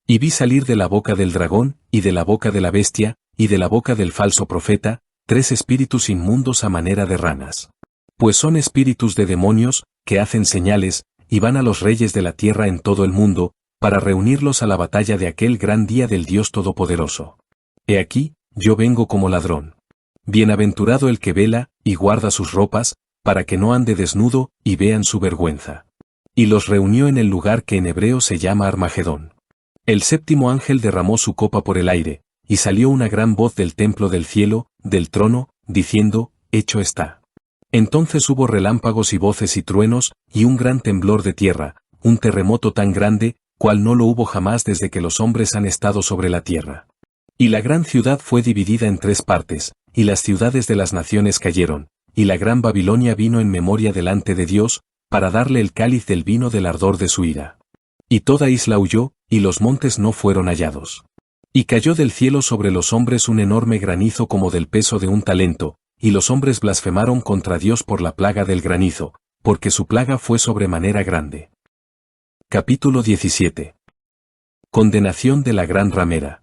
Y vi salir de la boca del dragón, y de la boca de la bestia, y de la boca del falso profeta, 3 espíritus inmundos a manera de ranas. Pues son espíritus de demonios, que hacen señales, y van a los reyes de la tierra en todo el mundo, para reunirlos a la batalla de aquel gran día del Dios Todopoderoso. He aquí, yo vengo como ladrón. Bienaventurado el que vela, y guarda sus ropas, para que no ande desnudo, y vean su vergüenza. Y los reunió en el lugar que en hebreo se llama Armagedón. El séptimo ángel derramó su copa por el aire, y salió una gran voz del templo del cielo, del trono, diciendo, hecho está. Entonces hubo relámpagos y voces y truenos, y un gran temblor de tierra, un terremoto tan grande, cual no lo hubo jamás desde que los hombres han estado sobre la tierra. Y la gran ciudad fue dividida en 3 partes, y las ciudades de las naciones cayeron, y la gran Babilonia vino en memoria delante de Dios, para darle el cáliz del vino del ardor de su ira. Y toda isla huyó, y los montes no fueron hallados. Y cayó del cielo sobre los hombres un enorme granizo como del peso de un talento, y los hombres blasfemaron contra Dios por la plaga del granizo, porque su plaga fue sobremanera grande. Capítulo 17. Condenación de la gran ramera.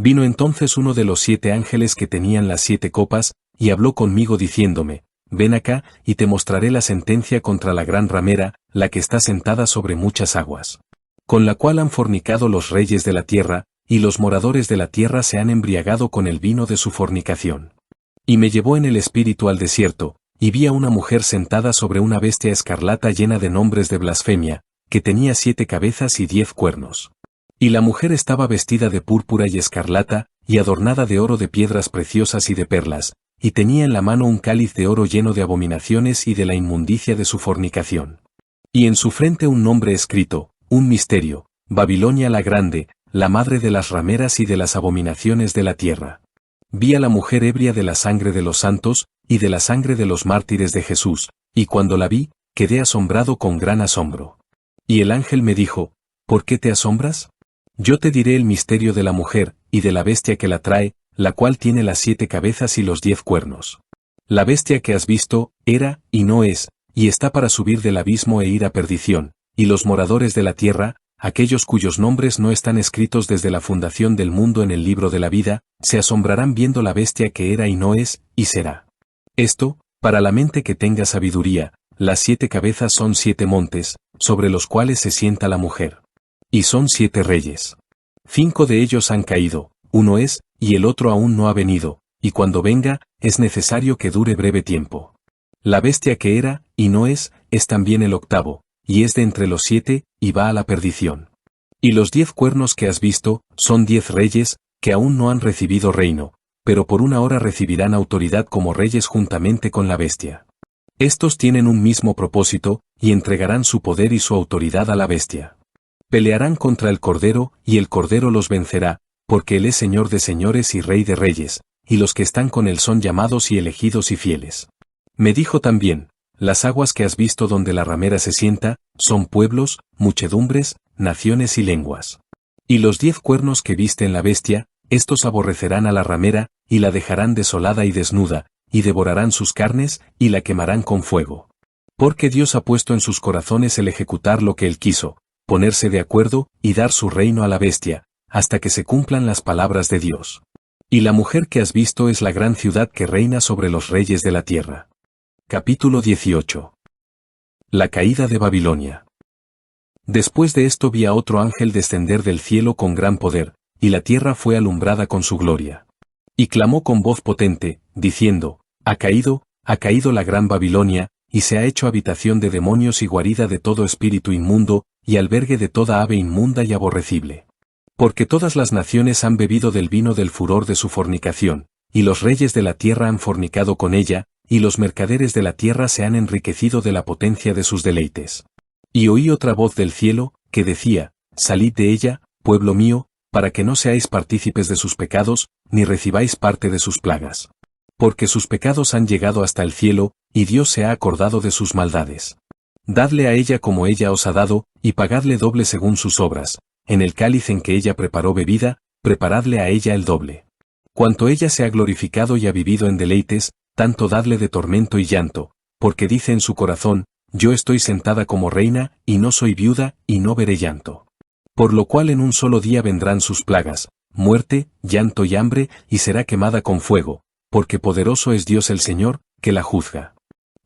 Vino entonces uno de los 7 ángeles que tenían las 7 copas, y habló conmigo diciéndome, ven acá, y te mostraré la sentencia contra la gran ramera, la que está sentada sobre muchas aguas, con la cual han fornicado los reyes de la tierra, y los moradores de la tierra se han embriagado con el vino de su fornicación. Y me llevó en el espíritu al desierto, y vi a una mujer sentada sobre una bestia escarlata llena de nombres de blasfemia, que tenía 7 cabezas y 10 cuernos. Y la mujer estaba vestida de púrpura y escarlata, y adornada de oro, de piedras preciosas y de perlas, y tenía en la mano un cáliz de oro lleno de abominaciones y de la inmundicia de su fornicación. Y en su frente un nombre escrito, un misterio, Babilonia la grande, la madre de las rameras y de las abominaciones de la tierra. Vi a la mujer ebria de la sangre de los santos, y de la sangre de los mártires de Jesús, y cuando la vi, quedé asombrado con gran asombro. Y el ángel me dijo, ¿por qué te asombras? Yo te diré el misterio de la mujer, y de la bestia que la trae, la cual tiene las 7 cabezas y los 10 cuernos. La bestia que has visto, era, y no es, y está para subir del abismo e ir a perdición, y los moradores de la tierra, aquellos cuyos nombres no están escritos desde la fundación del mundo en el libro de la vida, se asombrarán viendo la bestia que era y no es, y será. Esto, para la mente que tenga sabiduría, las 7 cabezas son 7 montes, sobre los cuales se sienta la mujer. Y son 7 reyes. 5 de ellos han caído, uno es, y el otro aún no ha venido, y cuando venga, es necesario que dure breve tiempo. La bestia que era, y no es también el octavo, y es de entre los 7, y va a la perdición. Y los 10 cuernos que has visto, son 10 reyes, que aún no han recibido reino, pero por una hora recibirán autoridad como reyes juntamente con la bestia. Estos tienen un mismo propósito, y entregarán su poder y su autoridad a la bestia. Pelearán contra el Cordero, y el Cordero los vencerá, porque Él es Señor de señores y Rey de reyes, y los que están con Él son llamados y elegidos y fieles. Me dijo también, las aguas que has visto donde la ramera se sienta, son pueblos, muchedumbres, naciones y lenguas. Y los 10 cuernos que viste en la bestia, estos aborrecerán a la ramera, y la dejarán desolada y desnuda, y devorarán sus carnes, y la quemarán con fuego. Porque Dios ha puesto en sus corazones el ejecutar lo que Él quiso, ponerse de acuerdo, y dar su reino a la bestia, hasta que se cumplan las palabras de Dios. Y la mujer que has visto es la gran ciudad que reina sobre los reyes de la tierra. Capítulo 18. La caída de Babilonia. Después de esto vi a otro ángel descender del cielo con gran poder, y la tierra fue alumbrada con su gloria. Y clamó con voz potente, diciendo, ha caído la gran Babilonia, y se ha hecho habitación de demonios y guarida de todo espíritu inmundo, y albergue de toda ave inmunda y aborrecible. Porque todas las naciones han bebido del vino del furor de su fornicación, y los reyes de la tierra han fornicado con ella, y los mercaderes de la tierra se han enriquecido de la potencia de sus deleites. Y oí otra voz del cielo, que decía, salid de ella, pueblo mío, para que no seáis partícipes de sus pecados, ni recibáis parte de sus plagas. Porque sus pecados han llegado hasta el cielo, y Dios se ha acordado de sus maldades. Dadle a ella como ella os ha dado, y pagadle doble según sus obras. En el cáliz en que ella preparó bebida, preparadle a ella el doble. Cuanto ella se ha glorificado y ha vivido en deleites, tanto dadle de tormento y llanto, porque dice en su corazón, yo estoy sentada como reina, y no soy viuda, y no veré llanto. Por lo cual en un solo día vendrán sus plagas, muerte, llanto y hambre, y será quemada con fuego, porque poderoso es Dios el Señor, que la juzga.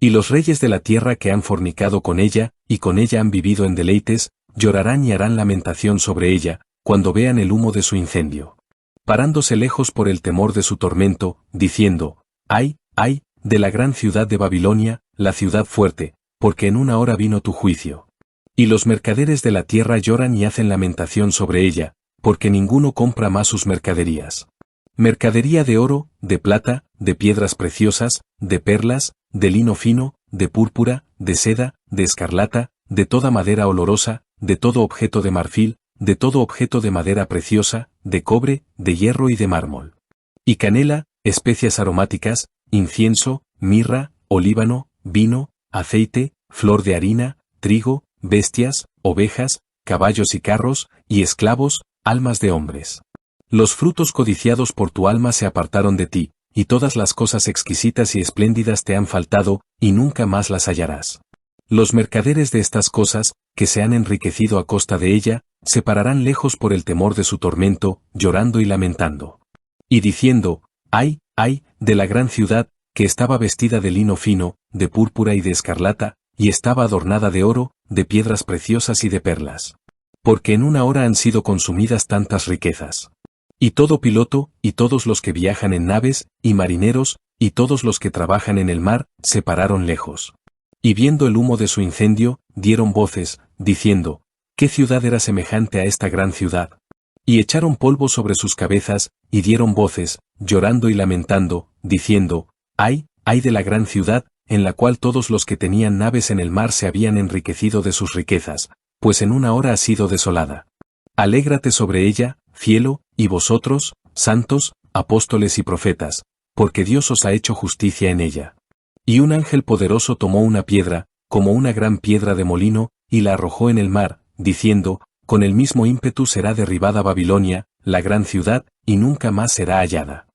Y los reyes de la tierra que han fornicado con ella, y con ella han vivido en deleites, llorarán y harán lamentación sobre ella, cuando vean el humo de su incendio. Parándose lejos por el temor de su tormento, diciendo, ¡ay, ay, de la gran ciudad de Babilonia, la ciudad fuerte, porque en una hora vino tu juicio! Y los mercaderes de la tierra lloran y hacen lamentación sobre ella, porque ninguno compra más sus mercaderías. Mercadería de oro, de plata, de piedras preciosas, de perlas, de lino fino, de púrpura, de seda, de escarlata, de toda madera olorosa, de todo objeto de marfil, de todo objeto de madera preciosa, de cobre, de hierro y de mármol. Y canela, especias aromáticas, incienso, mirra, olíbano, vino, aceite, flor de harina, trigo, bestias, ovejas, caballos y carros, y esclavos, almas de hombres. Los frutos codiciados por tu alma se apartaron de ti, y todas las cosas exquisitas y espléndidas te han faltado, y nunca más las hallarás. Los mercaderes de estas cosas, que se han enriquecido a costa de ella, se pararán lejos por el temor de su tormento, llorando y lamentando. Y diciendo, ¡ay, ay, de la gran ciudad, que estaba vestida de lino fino, de púrpura y de escarlata, y estaba adornada de oro, de piedras preciosas y de perlas! Porque en una hora han sido consumidas tantas riquezas. Y todo piloto, y todos los que viajan en naves, y marineros, y todos los que trabajan en el mar, se pararon lejos. Y viendo el humo de su incendio, dieron voces, diciendo, ¿qué ciudad era semejante a esta gran ciudad? Y echaron polvo sobre sus cabezas, y dieron voces, llorando y lamentando, diciendo, ¡ay, ay de la gran ciudad, en la cual todos los que tenían naves en el mar se habían enriquecido de sus riquezas, pues en una hora ha sido desolada! Alégrate sobre ella, cielo, y vosotros, santos, apóstoles y profetas, porque Dios os ha hecho justicia en ella. Y un ángel poderoso tomó una piedra, como una gran piedra de molino, y la arrojó en el mar, diciendo, con el mismo ímpetu será derribada Babilonia, la gran ciudad, y nunca más será hallada.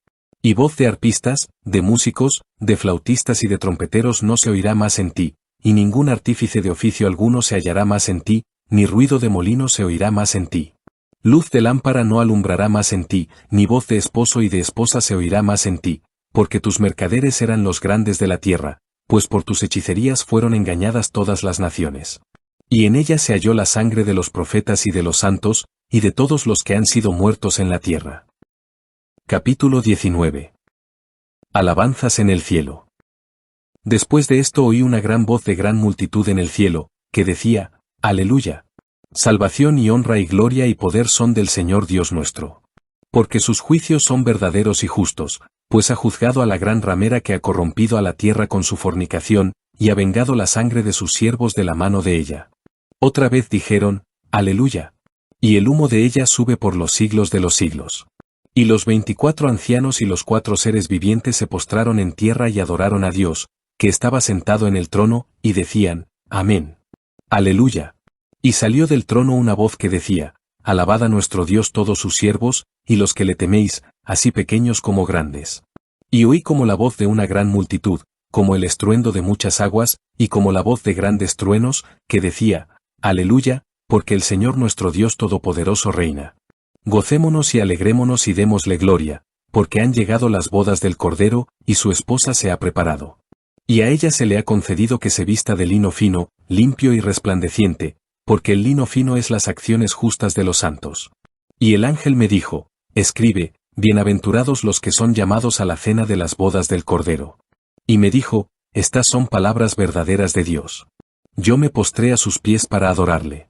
Y voz de arpistas, de músicos, de flautistas y de trompeteros no se oirá más en ti, y ningún artífice de oficio alguno se hallará más en ti, ni ruido de molino se oirá más en ti. Luz de lámpara no alumbrará más en ti, ni voz de esposo y de esposa se oirá más en ti, porque tus mercaderes eran los grandes de la tierra, pues por tus hechicerías fueron engañadas todas las naciones. Y en ella se halló la sangre de los profetas y de los santos, y de todos los que han sido muertos en la tierra. Capítulo 19. Alabanzas en el cielo. Después de esto oí una gran voz de gran multitud en el cielo, que decía, Aleluya. Salvación y honra y gloria y poder son del Señor Dios nuestro. Porque sus juicios son verdaderos y justos, pues ha juzgado a la gran ramera que ha corrompido a la tierra con su fornicación, y ha vengado la sangre de sus siervos de la mano de ella. Otra vez dijeron, Aleluya. Y el humo de ella sube por los siglos de los siglos. Y los 24 ancianos y los 4 seres vivientes se postraron en tierra y adoraron a Dios, que estaba sentado en el trono, y decían, Amén. Aleluya. Y salió del trono una voz que decía, Alabad a nuestro Dios todos sus siervos, y los que le teméis, así pequeños como grandes. Y oí como la voz de una gran multitud, como el estruendo de muchas aguas, y como la voz de grandes truenos, que decía, Aleluya, porque el Señor nuestro Dios Todopoderoso reina. Gocémonos y alegrémonos y démosle gloria, porque han llegado las bodas del Cordero, y su esposa se ha preparado. Y a ella se le ha concedido que se vista de lino fino, limpio y resplandeciente, porque el lino fino es las acciones justas de los santos. Y el ángel me dijo, Escribe, bienaventurados los que son llamados a la cena de las bodas del Cordero. Y me dijo, Estas son palabras verdaderas de Dios. Yo me postré a sus pies para adorarle.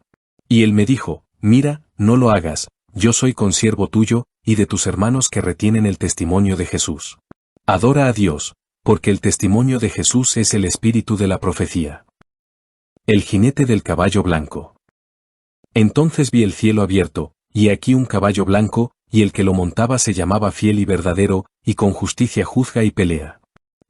Y él me dijo, Mira, no lo hagas, yo soy consiervo tuyo, y de tus hermanos que retienen el testimonio de Jesús. Adora a Dios, porque el testimonio de Jesús es el espíritu de la profecía. El jinete del caballo blanco. Entonces vi el cielo abierto, y aquí un caballo blanco, y el que lo montaba se llamaba Fiel y Verdadero, y con justicia juzga y pelea.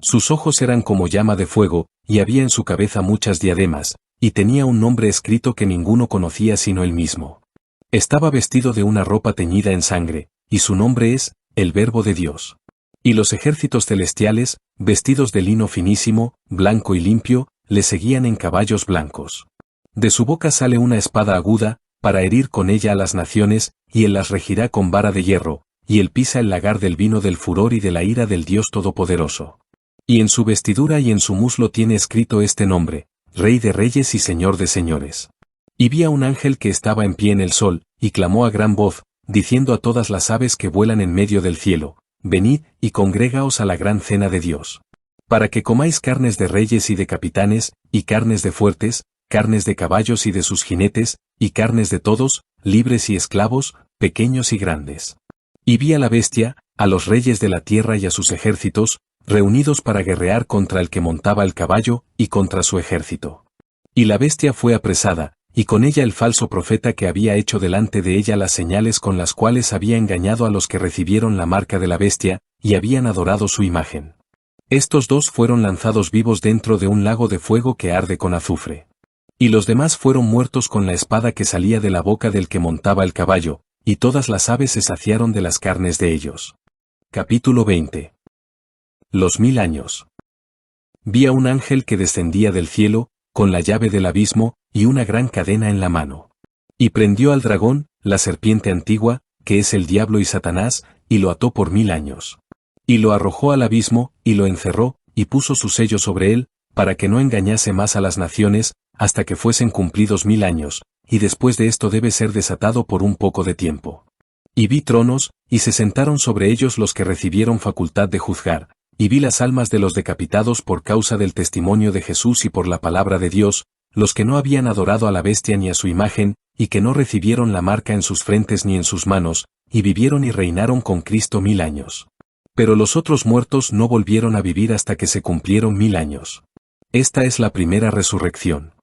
Sus ojos eran como llama de fuego, y había en su cabeza muchas diademas, y tenía un nombre escrito que ninguno conocía sino él mismo. Estaba vestido de una ropa teñida en sangre, y su nombre es, el Verbo de Dios. Y los ejércitos celestiales, vestidos de lino finísimo, blanco y limpio, le seguían en caballos blancos. De su boca sale una espada aguda, para herir con ella a las naciones, y él las regirá con vara de hierro, y él pisa el lagar del vino del furor y de la ira del Dios Todopoderoso. Y en su vestidura y en su muslo tiene escrito este nombre, Rey de Reyes y Señor de Señores. Y vi a un ángel que estaba en pie en el sol, y clamó a gran voz, diciendo a todas las aves que vuelan en medio del cielo, venid y congregaos a la gran cena de Dios. Para que comáis carnes de reyes y de capitanes, y carnes de fuertes, carnes de caballos y de sus jinetes, y carnes de todos, libres y esclavos, pequeños y grandes. Y vi a la bestia, a los reyes de la tierra y a sus ejércitos, reunidos para guerrear contra el que montaba el caballo, y contra su ejército. Y la bestia fue apresada, y con ella el falso profeta que había hecho delante de ella las señales con las cuales había engañado a los que recibieron la marca de la bestia, y habían adorado su imagen. Estos dos fueron lanzados vivos dentro de un lago de fuego que arde con azufre. Y los demás fueron muertos con la espada que salía de la boca del que montaba el caballo, y todas las aves se saciaron de las carnes de ellos. Capítulo 20. Los 1000 años. Vi a un ángel que descendía del cielo, con la llave del abismo, y una gran cadena en la mano. Y prendió al dragón, la serpiente antigua, que es el diablo y Satanás, y lo ató por 1000 años. Y lo arrojó al abismo, y lo encerró, y puso su sello sobre él, para que no engañase más a las naciones, hasta que fuesen cumplidos 1000 años, y después de esto debe ser desatado por un poco de tiempo. Y vi tronos, y se sentaron sobre ellos los que recibieron facultad de juzgar, y vi las almas de los decapitados por causa del testimonio de Jesús y por la palabra de Dios, los que no habían adorado a la bestia ni a su imagen, y que no recibieron la marca en sus frentes ni en sus manos, y vivieron y reinaron con Cristo 1000 años. Pero los otros muertos no volvieron a vivir hasta que se cumplieron 1000 años. Esta es la primera resurrección.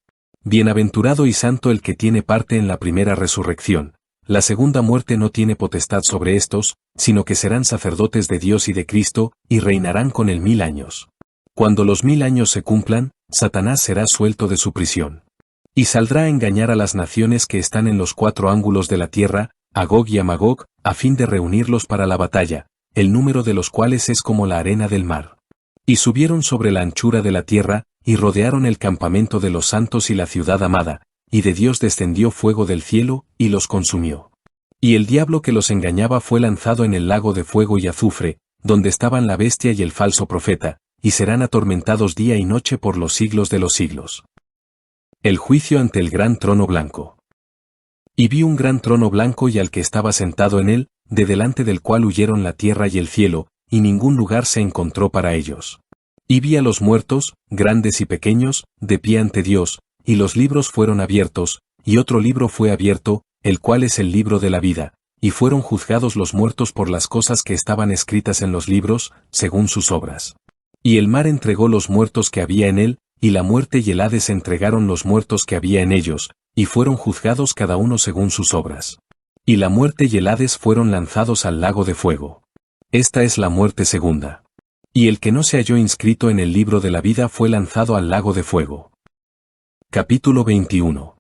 Bienaventurado y santo el que tiene parte en la primera resurrección. La segunda muerte no tiene potestad sobre estos, sino que serán sacerdotes de Dios y de Cristo, y reinarán con él 1000 años. Cuando los 1000 años se cumplan, Satanás será suelto de su prisión. Y saldrá a engañar a las naciones que están en los 4 ángulos de la tierra, a Gog y a Magog, a fin de reunirlos para la batalla, el número de los cuales es como la arena del mar. Y subieron sobre la anchura de la tierra, y rodearon el campamento de los santos y la ciudad amada, y de Dios descendió fuego del cielo, y los consumió. Y el diablo que los engañaba fue lanzado en el lago de fuego y azufre, donde estaban la bestia y el falso profeta, y serán atormentados día y noche por los siglos de los siglos. El juicio ante el gran trono blanco. Y vi un gran trono blanco y al que estaba sentado en él, de delante del cual huyeron la tierra y el cielo, y ningún lugar se encontró para ellos. Y vi a los muertos, grandes y pequeños, de pie ante Dios, y los libros fueron abiertos, y otro libro fue abierto, el cual es el libro de la vida, y fueron juzgados los muertos por las cosas que estaban escritas en los libros, según sus obras. Y el mar entregó los muertos que había en él, y la muerte y el Hades entregaron los muertos que había en ellos, y fueron juzgados cada uno según sus obras. Y la muerte y el Hades fueron lanzados al lago de fuego. Esta es la muerte segunda. Y el que no se halló inscrito en el libro de la vida fue lanzado al lago de fuego. Capítulo 21.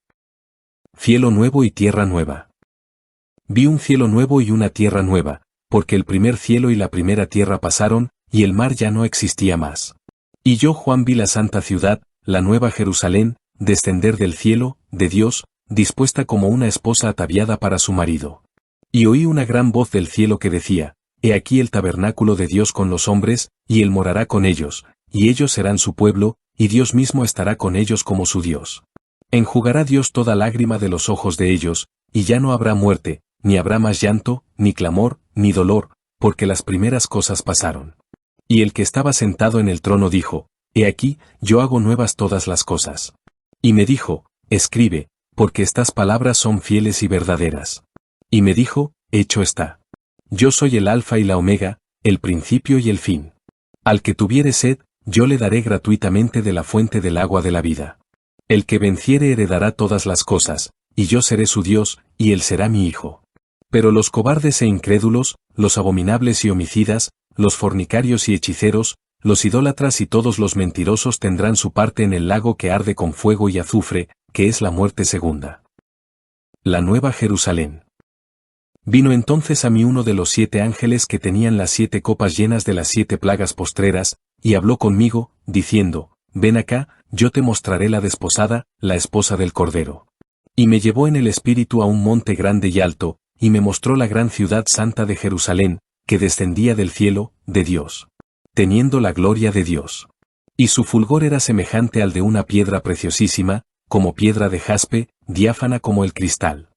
Cielo nuevo y tierra nueva. Vi un cielo nuevo y una tierra nueva, porque el primer cielo y la primera tierra pasaron, y el mar ya no existía más. Y yo Juan vi la santa ciudad, la nueva Jerusalén, descender del cielo, de Dios, dispuesta como una esposa ataviada para su marido. Y oí una gran voz del cielo que decía, He aquí el tabernáculo de Dios con los hombres, y él morará con ellos, y ellos serán su pueblo, y Dios mismo estará con ellos como su Dios. Enjugará Dios toda lágrima de los ojos de ellos, y ya no habrá muerte, ni habrá más llanto, ni clamor, ni dolor, porque las primeras cosas pasaron. Y el que estaba sentado en el trono dijo, He aquí, yo hago nuevas todas las cosas. Y me dijo, Escribe, porque estas palabras son fieles y verdaderas. Y me dijo, Hecho está. Yo soy el Alfa y la Omega, el principio y el fin. Al que tuviere sed, yo le daré gratuitamente de la fuente del agua de la vida. El que venciere heredará todas las cosas, y yo seré su Dios, y él será mi hijo. Pero los cobardes e incrédulos, los abominables y homicidas, los fornicarios y hechiceros, los idólatras y todos los mentirosos tendrán su parte en el lago que arde con fuego y azufre, que es la muerte segunda. La Nueva Jerusalén. Vino entonces a mí uno de los 7 ángeles que tenían las 7 copas llenas de las 7 plagas postreras, y habló conmigo, diciendo, ven acá, yo te mostraré la desposada, la esposa del Cordero. Y me llevó en el espíritu a un monte grande y alto, y me mostró la gran ciudad santa de Jerusalén, que descendía del cielo, de Dios, teniendo la gloria de Dios. Y su fulgor era semejante al de una piedra preciosísima, como piedra de jaspe, diáfana como el cristal.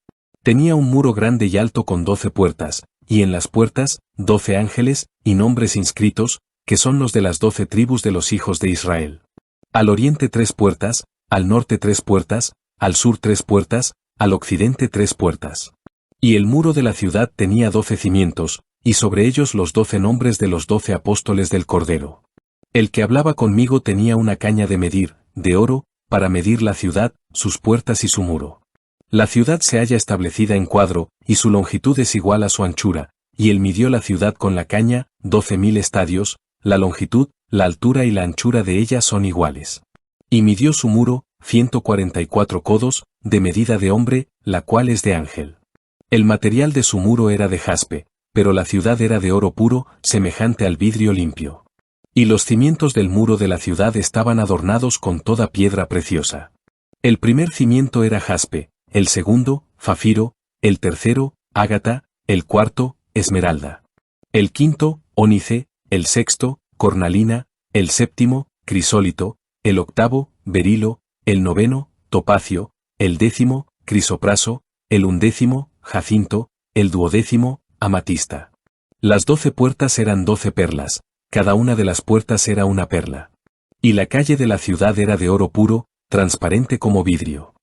Tenía un muro grande y alto con 12 puertas, y en las puertas, 12 ángeles, y nombres inscritos, que son los de las 12 tribus de los hijos de Israel. Al oriente 3 puertas, al norte 3 puertas, al sur 3 puertas, al occidente 3 puertas. Y el muro de la ciudad tenía 12 cimientos, y sobre ellos los 12 nombres de los 12 apóstoles del Cordero. El que hablaba conmigo tenía una caña de medir, de oro, para medir la ciudad, sus puertas y su muro. La ciudad se halla establecida en cuadro, y su longitud es igual a su anchura, y él midió la ciudad con la caña, 12.000 estadios, la longitud, la altura y la anchura de ella son iguales. Y midió su muro, 144 codos, de medida de hombre, la cual es de ángel. El material de su muro era de jaspe, pero la ciudad era de oro puro, semejante al vidrio limpio. Y los cimientos del muro de la ciudad estaban adornados con toda piedra preciosa. El primer cimiento era jaspe, el segundo, zafiro, el tercero, ágata, el cuarto, esmeralda. El quinto, ónice, el sexto, cornalina, el séptimo, crisólito, el octavo, berilo, el noveno, topacio, el décimo, crisopraso, el undécimo, jacinto, el duodécimo, amatista. Las 12 puertas eran 12 perlas, cada una de las puertas era una perla. Y la calle de la ciudad era de oro puro, transparente como vidrio.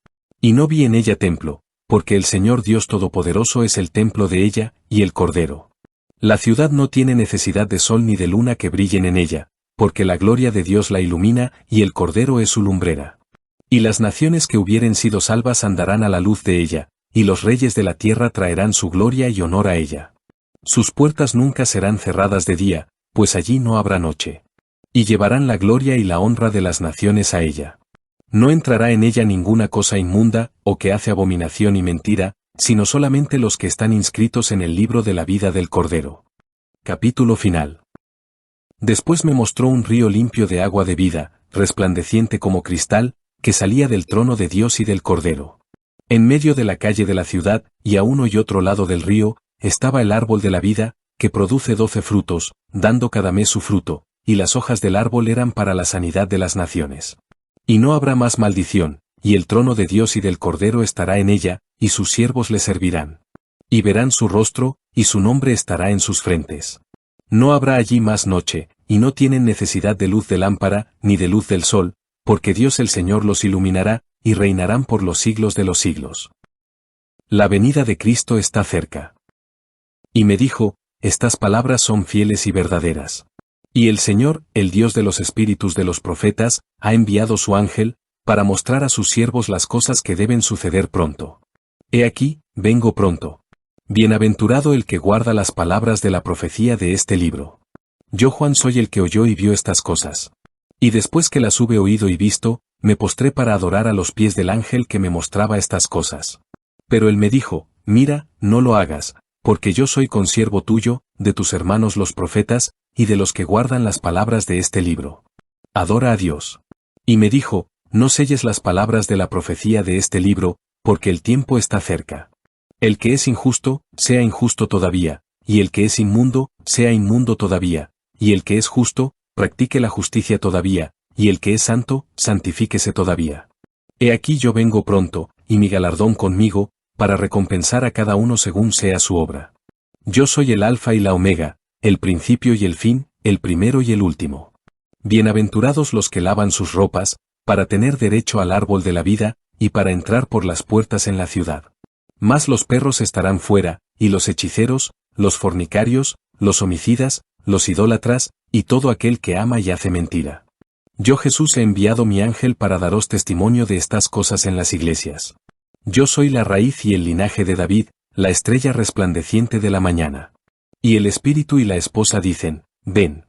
Y no vi en ella templo, porque el Señor Dios Todopoderoso es el templo de ella, y el Cordero. La ciudad no tiene necesidad de sol ni de luna que brillen en ella, porque la gloria de Dios la ilumina, y el Cordero es su lumbrera. Y las naciones que hubieren sido salvas andarán a la luz de ella, y los reyes de la tierra traerán su gloria y honor a ella. Sus puertas nunca serán cerradas de día, pues allí no habrá noche. Y llevarán la gloria y la honra de las naciones a ella. No entrará en ella ninguna cosa inmunda, o que hace abominación y mentira, sino solamente los que están inscritos en el libro de la vida del Cordero. Capítulo final. Después me mostró un río limpio de agua de vida, resplandeciente como cristal, que salía del trono de Dios y del Cordero. En medio de la calle de la ciudad, y a uno y otro lado del río, estaba el árbol de la vida, que produce 12 frutos, dando cada mes su fruto, y las hojas del árbol eran para la sanidad de las naciones. Y no habrá más maldición, y el trono de Dios y del Cordero estará en ella, y sus siervos le servirán. Y verán su rostro, y su nombre estará en sus frentes. No habrá allí más noche, y no tienen necesidad de luz de lámpara, ni de luz del sol, porque Dios el Señor los iluminará, y reinarán por los siglos de los siglos. La venida de Cristo está cerca. Y me dijo, estas palabras son fieles y verdaderas. Y el Señor, el Dios de los espíritus de los profetas, ha enviado su ángel, para mostrar a sus siervos las cosas que deben suceder pronto. He aquí, vengo pronto. Bienaventurado el que guarda las palabras de la profecía de este libro. Yo Juan soy el que oyó y vio estas cosas. Y después que las hube oído y visto, me postré para adorar a los pies del ángel que me mostraba estas cosas. Pero él me dijo, mira, no lo hagas, porque yo soy consiervo tuyo, de tus hermanos los profetas, y de los que guardan las palabras de este libro. Adora a Dios. Y me dijo, no selles las palabras de la profecía de este libro, porque el tiempo está cerca. El que es injusto, sea injusto todavía, y el que es inmundo, sea inmundo todavía, y el que es justo, practique la justicia todavía, y el que es santo, santifíquese todavía. He aquí yo vengo pronto, y mi galardón conmigo, para recompensar a cada uno según sea su obra. Yo soy el Alfa y la Omega, el principio y el fin, el primero y el último. Bienaventurados los que lavan sus ropas, para tener derecho al árbol de la vida, y para entrar por las puertas en la ciudad. Mas los perros estarán fuera, y los hechiceros, los fornicarios, los homicidas, los idólatras, y todo aquel que ama y hace mentira. Yo Jesús he enviado mi ángel para daros testimonio de estas cosas en las iglesias. Yo soy la raíz y el linaje de David, la estrella resplandeciente de la mañana. Y el Espíritu y la esposa dicen, ven.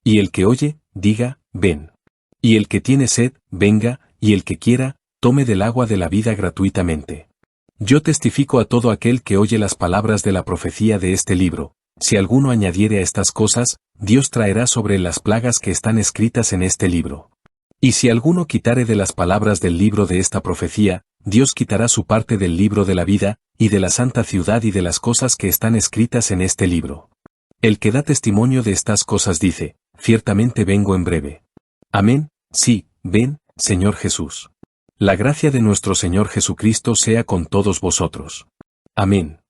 Y el que oye, diga, ven. Y el que tiene sed, venga, y el que quiera, tome del agua de la vida gratuitamente. Yo testifico a todo aquel que oye las palabras de la profecía de este libro. Si alguno añadiere a estas cosas, Dios traerá sobre él las plagas que están escritas en este libro. Y si alguno quitare de las palabras del libro de esta profecía, Dios quitará su parte del libro de la vida, y de la santa ciudad y de las cosas que están escritas en este libro. El que da testimonio de estas cosas dice, ciertamente vengo en breve. Amén, sí, ven, Señor Jesús. La gracia de nuestro Señor Jesucristo sea con todos vosotros. Amén.